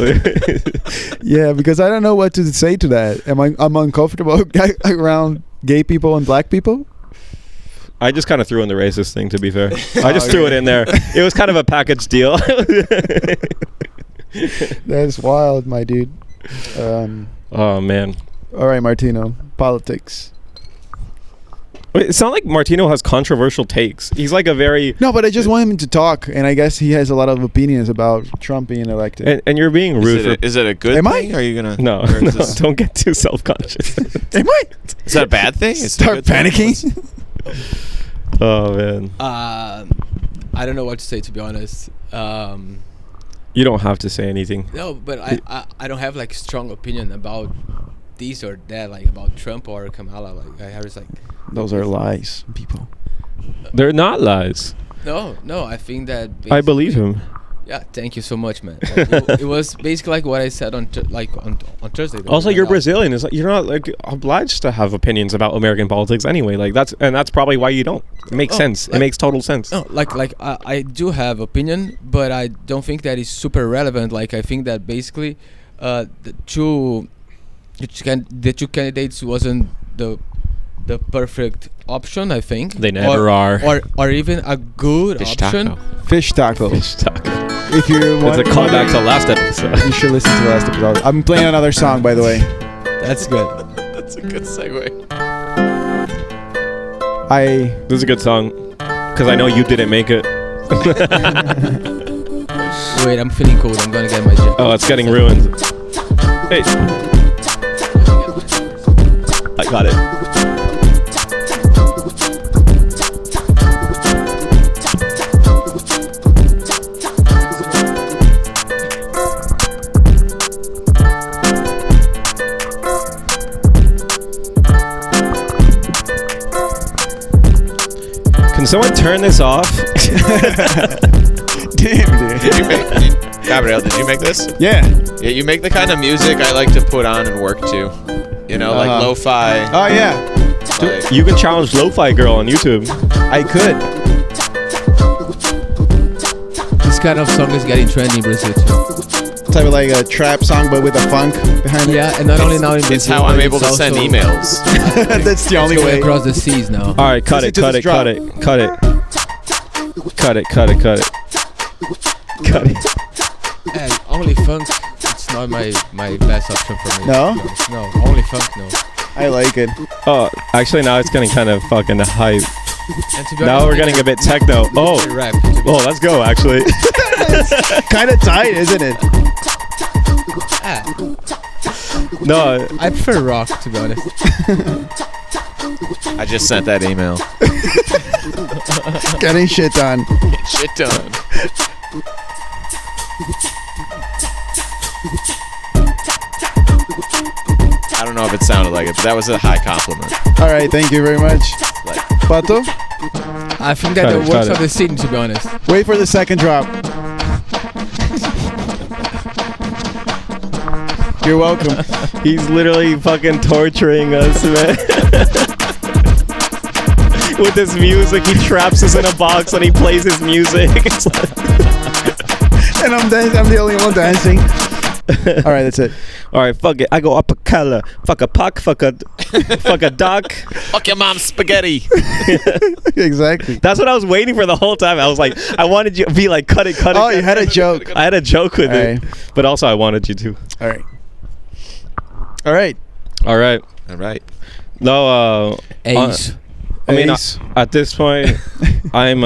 Yeah, because I don't know what to say to that. I'm uncomfortable around gay people and black people.
I just kind of threw in the racist thing, to be fair. I just threw it in there. It was kind of a package deal.
That's wild, my dude.
Oh, man.
All right, Martino. Politics.
Wait, it sounds like Martino has controversial takes. He's like a very...
No, but I just want him to talk, and I guess he has a lot of opinions about Trump being elected.
And you're being rude
Is it a good
Am I?
thing? Are you gonna?
No,
or is
no,
this-
don't get too self-conscious.
Am I?
Is that a bad thing? Is it a
Start
good thing?
panicking?
Oh, man.
I don't know what to say, to be honest.
You don't have to say anything.
No, but I don't have like strong opinion about this or that, like about Trump or Kamala. Like I was like,
Those are lies, people.
They're not lies.
no, I think that
I believe him.
Yeah, thank you so much, man. Like, it was basically like what I said on Thursday.
Also, you're
Like,
Brazilian. It's like you're not like obliged to have opinions about American politics anyway. Like that's probably why you don't. It makes sense. It makes total sense.
No, I do have opinion, but I don't think that is super relevant. Like I think that basically, the two candidates wasn't the perfect option. I think
They never are.
or even a good
Fish
option.
taco.
Fish taco.
Fish taco.
If you
It's
want,
a callback to last episode.
you should listen to the last episode. I'm playing another song, by the way.
That's good.
That's a good segue.
This is a good song because I know you didn't make it.
Wait, I'm feeling cold. I'm gonna get my jacket.
Oh, it's getting ruined. Hey, I got it. Can someone turn this off?
Damn, dude.
Gabriel, did you make this?
Yeah.
Yeah, you make the kind of music I like to put on and work to. You know, like lo-fi.
Oh yeah.
Like,
You can challenge Lo-Fi Girl on YouTube.
I could.
This kind of song is getting trendy in Brazil too.
Type of like a trap song, but with a funk behind it.
Yeah, and not only now in Brazil.
it's how I'm
but
able
it's
to send
also
emails.
That's the only
going
way.
across the seas now.
All right, cut it,
Listen to
cut
this
it, cut
drop.
it, cut it. Cut it, cut it, cut it. Cut it.
And only funk, it's not my best option for me.
No?
No, only funk, no.
I like it.
Oh, actually now it's getting kind of fucking hype.
And to be
Now
honest,
we're getting a bit techno. Oh,
rap.
oh, let's go actually.
Kind of tight, isn't it?
No,
I prefer rock, to be honest.
I just sent that email.
Getting shit done.
Shit done. I don't know if it sounded like it, but that was a high compliment.
All right, thank you very much.
Like,
Pato,
I think that
Cut
the
it,
works
cut
of the scene, to be honest.
wait for the second drop. You're welcome.
he's literally fucking torturing us, man. With his music, he traps us in a box and he plays his music. It's like
And I'm the only one dancing. All right, that's it.
all right, fuck it. I go up a color. Fuck a puck. Fuck a duck.
fuck your mom's spaghetti.
Exactly.
That's what I was waiting for the whole time. I was like, I wanted you to be like, cut it, cut it.
Oh,
cut
you
it.
had a joke.
I had a joke with
All
it, but also I wanted you to.
All right. All right.
All right.
All right.
No.
Ace.
I mean,
Ace.
at this point, I'm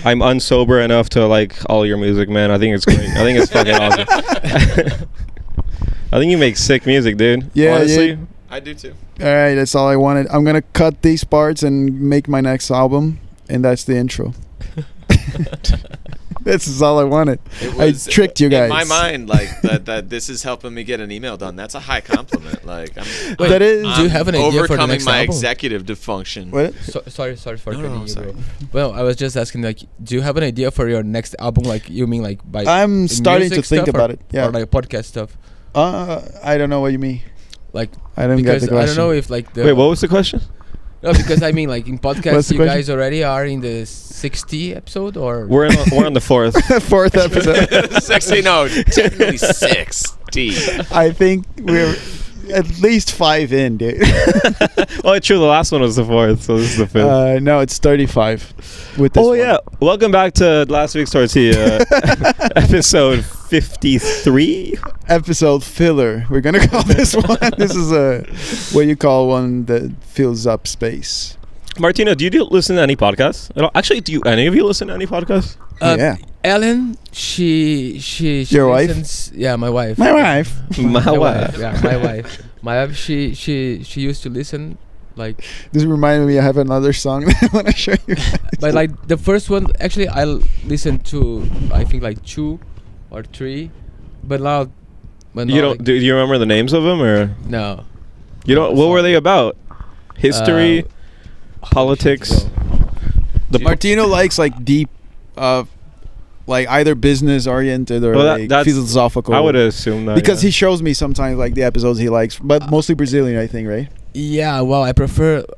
unsober enough to like all your music, man. I think it's great. I think it's fucking awesome. I think you make sick music, dude.
Yeah,
honestly.
yeah.
I do too.
All right, that's all I wanted. I'm gonna cut these parts and make my next album, and that's the intro. This is all I wanted. I tricked you guys.
In my mind, like that this is helping me get an email done. That's a high compliment. Like I'm,
Wait,
That is-
do you have an idea for the
overcoming
next
my
album?
executive dysfunction.
What?
Sorry for cutting you,
sorry.
bro. Well, I was just asking, like, do you have an idea for your next album? Like, you mean like by
I'm starting to
music
think
stuff
about
or,
it. Yeah.
or like podcast stuff?
I don't know what you mean.
Like,
I don't get
because
the question.
I don't know if like the
Wait, what was the question?
No, because I mean, like in
What's
podcasts,
the
you
question?
guys already are in the 60 episode, or
We're on the fourth.
Fourth episode.
60, no, technically 60.
I think we're at least 5 in, dude.
Oh, true. The last one was the fourth, so this is the fifth.
No, it's 35 with this
Oh
one.
yeah, welcome back to last week's tortilla, episode 53.
Episode filler. We're gonna call this one. This is what you call one that fills up space.
Martino, do you listen to any podcasts? Actually, do any of you listen to any podcasts?
Yeah.
Ellen, she
Your wife?
listens, yeah, my wife.
My wife.
My wife.
Yeah, my wife. My wife. She used to listen, like,
This reminded me. I have another song that I want to show you. guys.
but like the first one. Actually, I listened to I think like 2 or 3, but now. But
You
now,
don't?
like,
Do you remember the names of them, or
no.
you don't? What were they about? History, politics. The
Martino likes like deep like either business oriented or
Well,
like
that's-
philosophical.
I would assume that
because
yeah.
he shows me sometimes like the episodes he likes, but mostly Brazilian, I think, right?
Yeah, well,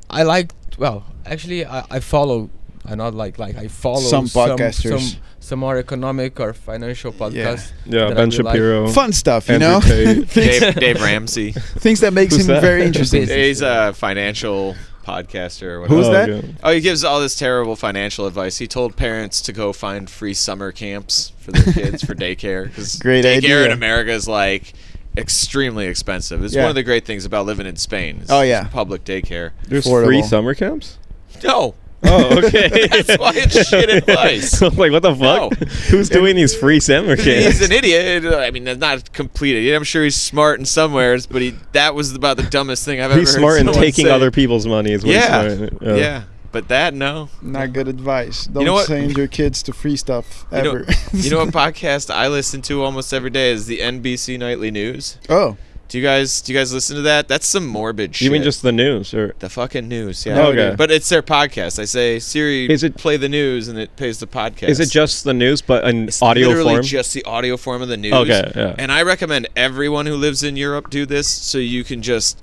I like. Well, actually, I follow. I not like I follow
Some podcasters.
some more economic or financial podcasts.
Yeah,
that I
Ben
really like.
Shapiro.
Fun stuff, you
Andrew
know.
Tate.
Dave Ramsey.
Things that makes
Who's
him
that?
very interesting.
He's a financial podcaster or whatever.
Who's that?
Yeah.
Oh, he gives all this terrible financial advice. He told parents to go find free summer camps for their kids for daycare. 'Cause
Great
daycare
idea.
in America is like extremely expensive. It's
Yeah.
one of the great things about living in Spain. It's
Oh, yeah.
public daycare.
There's
Affordable.
free summer camps?
No,
Oh, okay.
that's why it's shit advice.
I'm like, what the fuck?
No.
Who's doing these free summer camps?
He's an idiot. I mean, that's not complete idiot. I'm sure he's smart in somewheres, but that was about the dumbest thing I've ever
He's
heard
smart in
someone
taking
say.
other people's money. Is what
Yeah.
he's smart.
Yeah. But that, no.
Not good advice. Don't
know what?
send your kids to free stuff
You know,
ever.
you know what podcast I listen to almost every day is the NBC Nightly News.
Oh,
Do you guys listen to that? That's some morbid shit.
You mean just the news? Or
the fucking news? Yeah.
Oh, okay.
But it's their podcast. I say, Siri,
Is it-
play the news, and it plays the podcast.
is it just the news, but in
It's
audio
literally
form?
just the audio form of the news.
Okay, yeah.
And I recommend everyone who lives in Europe do this, so you can just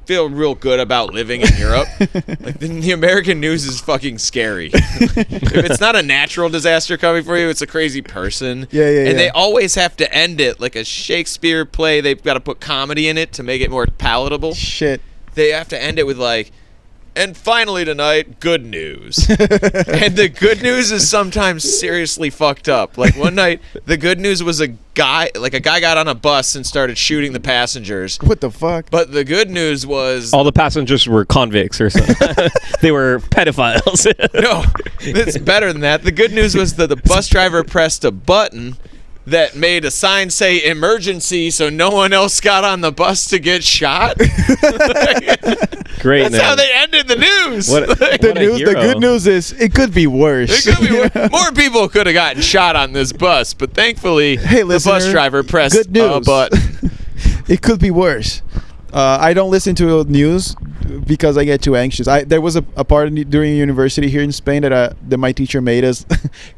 feel real good about living in Europe. Like the American news is fucking scary. If it's not a natural disaster coming for you, it's a crazy person.
Yeah, yeah,
And
yeah.
they always have to end it like a Shakespeare play. They've got to put comedy in it to make it more palatable.
shit.
They have to end it with like, and finally tonight, good news. And the good news is sometimes seriously fucked up. Like one night, the good news was a guy got on a bus and started shooting the passengers.
What the fuck?
But the good news was
All the passengers were convicts or something. They were pedophiles.
no, it's better than that. The good news was that the bus driver pressed a button that made a sign say emergency, so no one else got on the bus to get shot.
Great.
That's how they ended the news.
What,
the
what a
news. The
hero.
good news is it could be worse.
It could be worse. More people could have gotten shot on this bus, but thankfully,
Hey,
the bus
listener,
driver pressed
good news.
a button.
It could be worse. I don't listen to news because I get too anxious. There was a part during university here in Spain that my teacher made us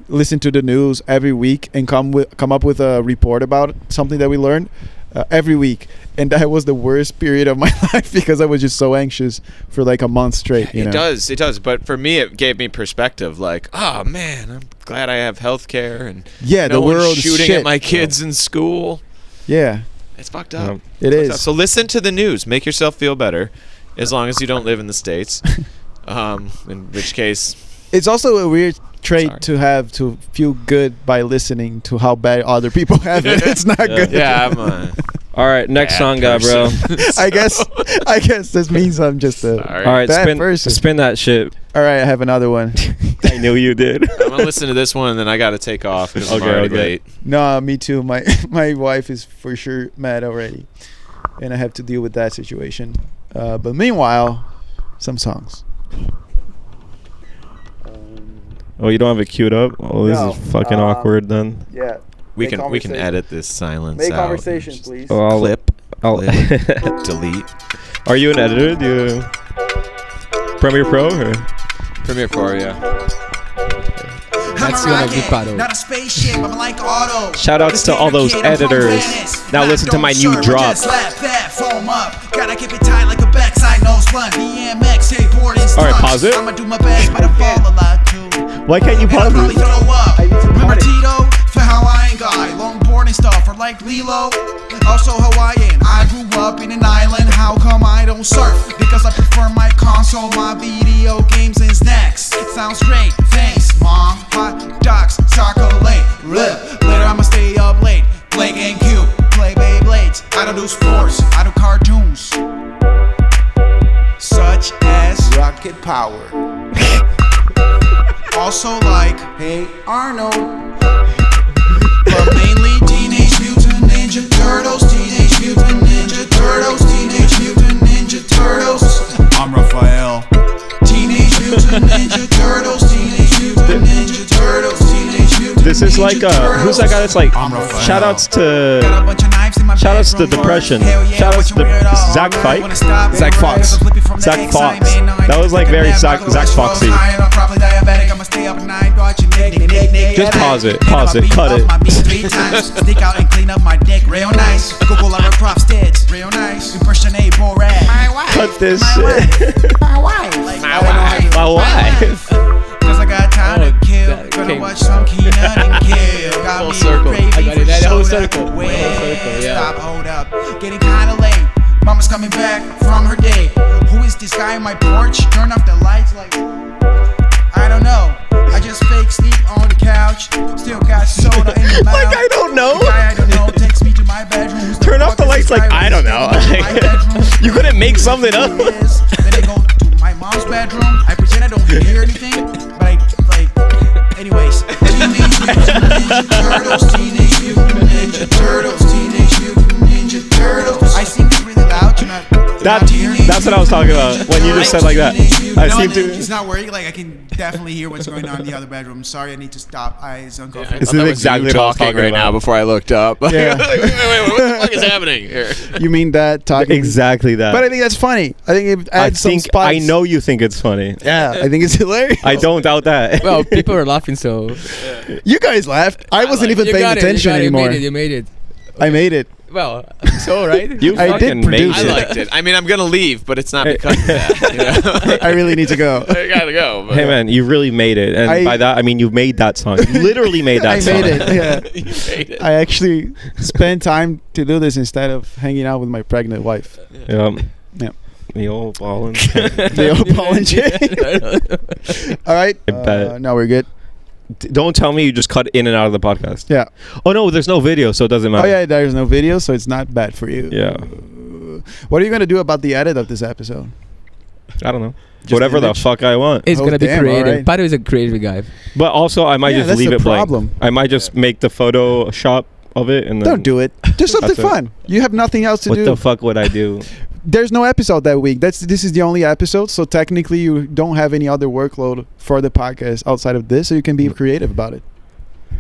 listen to the news every week and come up with a report about something that we learned every week. And that was the worst period of my life because I was just so anxious for like a month straight. You know?
It does. But for me, it gave me perspective. Like, oh man, I'm glad I have health care and
Yeah,
no
the
one's
world is
shooting
shit.
at my kids in school.
Yeah,
It's fucked up.
it
It's fucked up.
is.
So listen to the news. Make yourself feel better, as long as you don't live in the States. In which case,
It's also a weird trait
Sorry.
to have to feel good by listening to how bad other people have it. It's not good.
yeah, I'm
All right, next
bad
song,
person.
Gabriel.
I guess this means I'm just a
Sorry.
All right,
bad person.
spin that shit.
All right, I have another one.
I knew you did.
I'm gonna listen to this one, and then I gotta take off because I'm
Okay,
already
okay.
late.
No, me too. My wife is for sure mad already, and I have to deal with that situation. But meanwhile, some songs.
Oh, you don't have it queued up? Oh, this
No,
is fucking awkward then.
Yeah.
We can edit this silence
Make
out.
conversation, please.
Oh, I'll,
Clip,
I'll
delete.
Are you an editor? Do you Premiere Pro or?
Premiere Pro, yeah.
That's gonna be part
Not a spaceship, I'm like auto.
Shout outs to all those editors. Now listen to my new drop.
Gotta keep it tight like a backside nose blunt. BMX, skateboard, and
All right, pause it.
I'ma do my best, but I fall a lot too.
Why can't you
And I
pause
probably
it?
throw up.
I need some
Remember
credit.
Tito? For Hawaiian guy, longboard and stuff, or like Lilo. Also Hawaiian, I grew up in an island. How come I don't surf? Because I prefer my console, my video games and snacks. Sounds great, thanks, mom. Hot dogs, chocolate, later I'ma stay up late. Play GameCube, play Beyblades. I don't do sports, I do cartoons, such as Rocket Power. Also like Hey Arnold, but mainly Teenage Mutant Ninja Turtles, Teenage Mutant Ninja Turtles, Teenage Mutant Ninja Turtles. I'm Raphael. Teenage Mutant Ninja Turtles, Teenage Mutant Ninja Turtles, Teenage Mutant
This is
Ninja
like
Turtles.
who's that guy that's like
I'm Raphael.
shout outs
Got a
to
bunch of knives in my
shout outs to
bedroom.
Depression.
Hell yeah,
Shout outs
what
to
you weirdo.
Zach
Alright,
Fike.
wanna stop
Zach
it,
Fox.
flip it from the
Zach
X,
Fox.
I may not
That was like
take a
very
nap,
Zach
I go
Foxy.
high, and I'm probably diabetic. I'ma stay up at night, watching Nick.
Just pause it, cut it.
My meat 3 times. Sneak out and clean up my dick, real nice. Google our prof stats, real nice. Impersonate Borat. My wife.
Cut this
my
shit.
Wife. My wife. Like,
My wife.
My wife.
Cause I got time to kill.
that
Gonna
came-
watch some Keenan and Kill. Got
Full
me
circle.
craving
I got it.
for
That whole
soda.
circle.
Wait,
Whole circle, yeah.
Stop, hold up. Getting kinda late. Mama's coming back from her day. Who is this guy on my porch? Turn up the lights like I don't know. I just fake sleep on the couch. Still got soda in the mouth.
Like, I don't know.
The guy I don't know takes me to my bedroom. Who's
Turn off
fuck
the
is
lights
this
like,
guy
I
with
don't
his
know.
dick in my bedroom?
You couldn't make
Who
something up.
he is? Then I go to my mom's bedroom. I pretend I don't hear anything, but I like. Anyways, Teenage Mutant Ninja Turtles, Teenage Mutant Ninja Turtles, Teenage Mutant Ninja Turtles. I sing it really loud. You're not hearing
That's what I was talking about when you just said like that. I seem to.
It's not working. Like I can definitely hear what's going on in the other bedroom. Sorry, I need to stop. It's uncomfortable.
This is exactly what I was talking
right
about.
now before I looked up.
Yeah.
wait, what the fuck is happening here?
You mean that talking?
Exactly that.
But I think that's funny. I think it
I
adds some
think
spice.
I know you think it's funny.
Yeah, I think it's hilarious.
I don't doubt that.
Well, people are laughing, so
You guys laughed. I wasn't even
you
paying
got
attention
it,
anymore.
You made it.
I made it.
Well, so right.
You
I did
fucking made
produce
I
it.
liked it. I mean, I'm gonna leave, but it's not because of that. You know?
I really need to go.
I gotta go. But
Hey man, you really made it, and by that I mean you made that song. You literally made that
I
song.
made it. Yeah.
You made it.
I actually spent time to do this instead of hanging out with my pregnant wife.
Yeah.
Yeah.
The old ball and
The old ball and chain. All right.
I bet.
No, we're good.
Don't tell me you just cut in and out of the podcast.
Yeah.
Oh no, there's no video, so it doesn't
Oh
matter.
yeah, there's no video, so it's not bad for you.
Yeah.
What are you gonna do about the edit of this episode?
I don't know.
Just
Whatever the
image?
fuck I want.
It's
Oh,
gonna be
damn,
creative.
alright.
Pato is a creative guy.
But also I might
Yeah,
just
that's
leave
the
it blank.
problem.
I might just make the Photoshop of it and then
Don't do it. Do something
That's it.
fun. You have nothing else to
What
do.
the fuck would I do?
There's no episode that week. This is the only episode, so technically you don't have any other workload for the podcast outside of this, so you can be creative about it.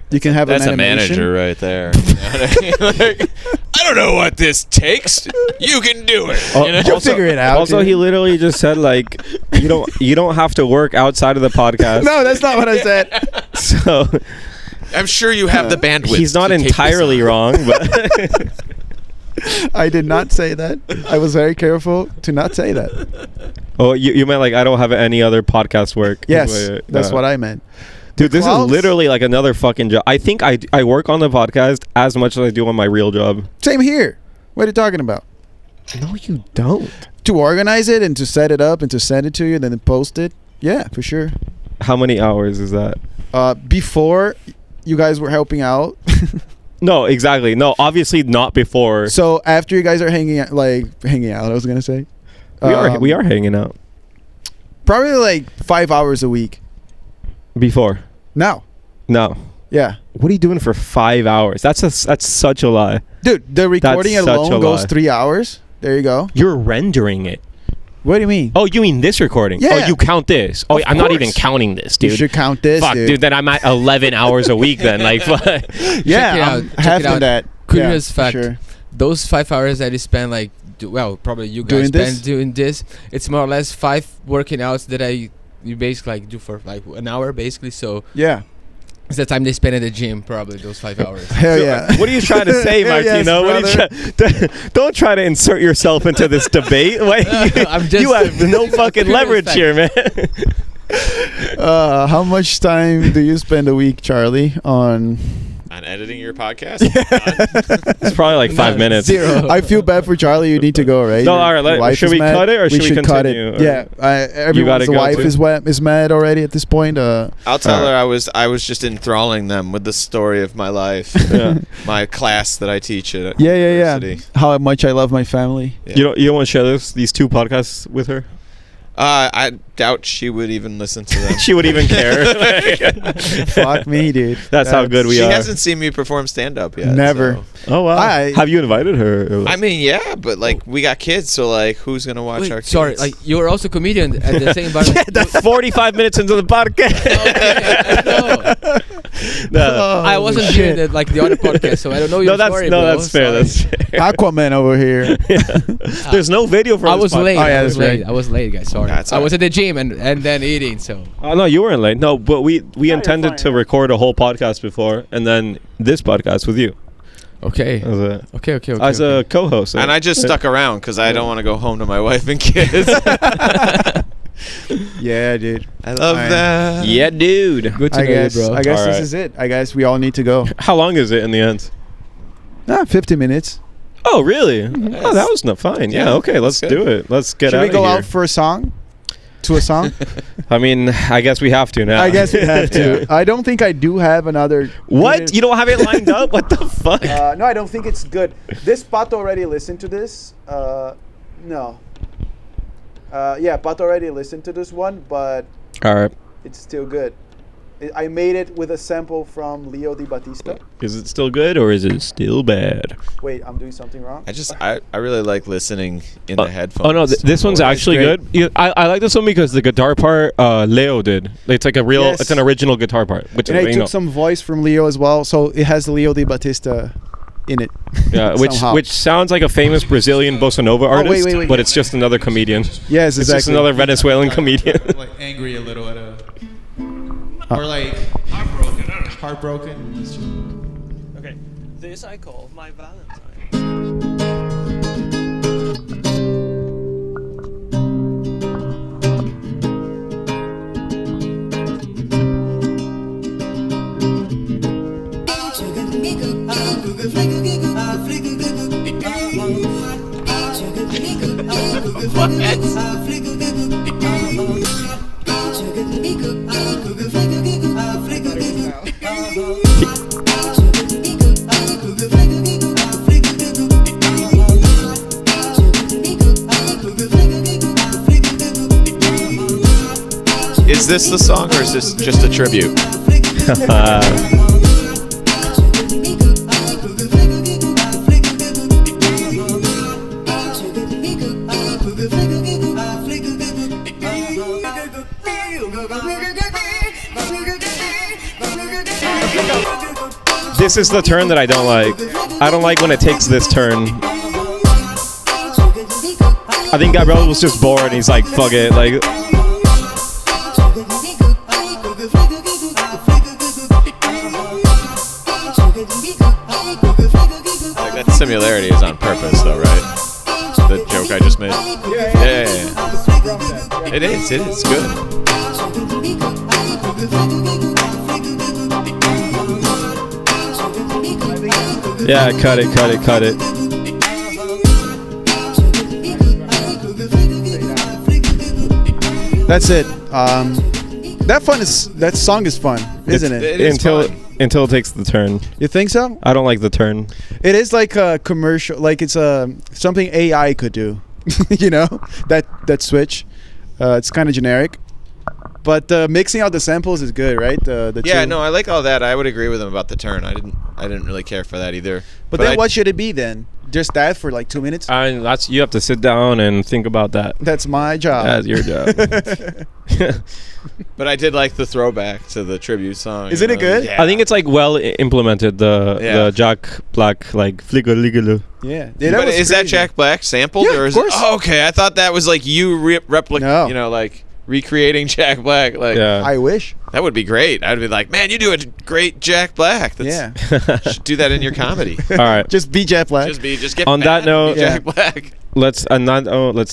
You can have
That's
an
a
animation.
manager right there. You know what I mean? Like, I don't know what this takes. You can do it.
Oh,
You know?
You'll figure it out.
Also,
dude.
he literally just said like, you don't have to work outside of the podcast.
No, that's not what I said.
So
I'm sure you have the bandwidth.
he's not
to take this
entirely
on.
wrong, but
I did not say that. I was very careful to not say that.
oh, you meant like I don't have any other podcast work.
Yes, that's what I meant.
Dude, this
Clouds?
is literally like another fucking job. I think I work on the podcast as much as I do on my real job.
Same here. What are you talking about?
No, you don't.
To organize it and to set it up and to send it to you and then post it? Yeah, for sure.
How many hours is that?
Before you guys were helping out.
No, exactly. No, obviously not before.
So after you guys are hanging out, I was gonna say.
We are hanging out
Probably like 5 hours a week.
before.
Now.
No.
Yeah.
What are you doing for 5 hours? That's such a lie.
Dude, the recording
That's such
alone
a
goes
lie.
3 hours. There you go.
You're rendering it.
What do you mean?
Oh, you mean this recording?
Yeah.
Oh, you count this? Oh,
Of
I'm not even
course.
counting this,
You
dude.
should count this,
Fuck, dude. Then I'm at 11 hours a week. Then, like, fuck.
Yeah,
Check it out,
I'm
check
half
it
in
out.
that.
Curious
Yeah,
fact.
Sure.
Those 5 hours that you spend, like, probably you guys
Doing
spend
this?
doing this. It's more or less 5 working outs that you basically like do for like an hour, basically. So
Yeah.
it's the time they spend at the gym, probably those 5 hours.
Hell
So,
yeah.
What are you trying to say,
Hell yes,
Martino? What are you don't try to insert yourself into this debate. Like,
I'm just-
you have no fucking
Curious
leverage
fact.
here, man.
How much time do you spend a week, Charlie, on
On editing your podcast?
It's probably like 5 minutes.
Zero.
I feel bad for Charlie. You need to go, right?
No,
Your-
all right,
your wife
should
is
we
mad.
cut it or should we
should cut
continue,
it?
or-
Yeah, everyone's
go
wife
too?
is mad already at this point.
I'll tell her I was just enthralling them with the story of my life,
Yeah.
my class that I teach at
Yeah.
university.
How much I love my family.
Yeah.
You don't want to share these 2 podcasts with her?
I doubt she would even listen to them.
She would even care.
Fuck me, dude.
That's how good we
She
are.
hasn't seen me perform stand up yet.
Never.
so.
Oh wow!
I-
Have you invited her?
I mean, yeah, but like we got kids, so like who's gonna watch
Wait,
our kids?
sorry, like you were also a comedian at the same bar.
That's 45 minutes into the podcast.
Okay, no.
No, I
I wasn't
shit.
here like the other podcast, so I don't know your story. bro.
That's fair.
Sorry.
That's fair.
Aquaman over here.
There's no video for
I
this
was
podcast.
late.
Oh, yeah,
I was
that's right.
late. I was late, guys. Sorry.
That's
I was
alright.
at the gym and then eating. So
Oh no, you weren't late. No, but we intended
fine,
to
yeah.
record a whole podcast before, and then this podcast with you
okay.
as a
Okay.
co-host.
And I just stuck around because I don't want to go home to my wife and kids.
Yeah, dude.
I love
Fine.
that.
Yeah, dude.
Good to
I
know
guess.
you, bro.
I guess
All
this
right.
is it. I guess we all need to go.
How long is it in the end?
50 minutes.
Oh, really? Oh, that was not fine. Yeah.
Yeah,
Okay, let's
that's good.
do it. Let's get
Should
out
we
of
go
here.
out for a song? To a song?
I mean, I guess we have to now.
I guess we have to. I don't think I do have another.
What? You don't have it lined up? What the fuck?
No, I don't think it's good. This Pato already listened to this. No. Yeah, Pato already listened to this one, but
All right.
it's still good. I made it with a sample from Leo Di Battista.
Is it still good or is it still bad?
Wait, I'm doing something wrong?
I really like listening in the headphones.
Oh no, this one's
Oh, that's
actually
great.
good. Yeah, I like this one because the guitar part Leo did. It's like a real.
Yes.
It's an original guitar part. Which
And I
you know,
took some voice from Leo as well, so it has Leo Di Battista in it.
yeah,
somehow.
which sounds like a famous Brazilian bossa nova artist,
wait.
but it's just another comedian.
Yes,
It's just
exactly.
another Venezuelan comedian.
Like angry a little at a.
Uh.
Or like heartbroken.
Okay, this I call my Valentine.
Is this the song or is this just a tribute?
This is the turn that I don't like. I don't like when it takes this turn. I think Gabriel was just bored. He's like, fuck it. Like,
Like that similarity is on purpose, though, right? The joke I just made. Yeah. It is. It is good.
yeah, cut it.
That's it. That song is fun, isn't it?
It is fun.
Until it takes the turn.
You think so?
I don't like the turn.
It is like a commercial, like it's something AI could do. You know, that switch. It's kind of generic, but mixing out the samples is good, right? The
Yeah,
two.
no, I like all that. I would agree with him about the turn. I didn't really care for that either.
But then what should it be then? Just that for like 2 minutes?
And that's you have to sit down and think about that.
That's my job.
That's your job.
But I did like the throwback to the tribute song.
Isn't
you
it
know?
good?
Yeah.
I think it's like well implemented. The Jack Black like Fligo Ligalo.
Yeah.
But
was
is that
crazy.
Jack Black sampled
Yeah,
or
of
is
course.
it? Oh, okay, I thought that was like you replicating,
No.
you know, like recreating Jack Black. Like
Yeah.
I wish.
that would be great. I'd be like, man, you do a great Jack Black.
Yeah.
Should do that in your comedy.
All right.
Just be Jack Black.
Just get
On that
fat and be
note-
Jack Black.
Let's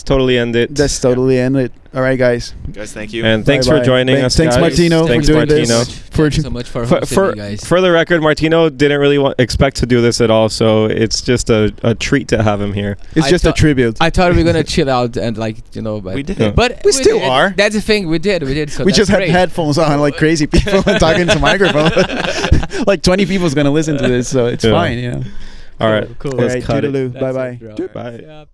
totally end it.
That's totally end it. All right, guys.
Guys, thank you.
And thanks
Bye-bye.
for joining us,
Thanks,
guys.
Martino,
Thanks,
for doing
Martino.
this.
Thank you so much for hosting me, guys.
For the record, Martino didn't really expect to do this at all, so it's just a treat to have him here.
It's
I
just a
thought-
tribute.
I thought we were gonna chill out and like but
We did.
Yeah.
But
We still
did.
are.
That's the thing we did. So
We
that's
just had
great.
headphones on like crazy people talking to microphone. Like 20 people's gonna listen to this, so it's
Yeah.
fine, you know.
All right.
Cool.
All
Let's
right,
cut it.
toodaloo.
That's
Bye bye.
it, bro.
Bye.
Yeah.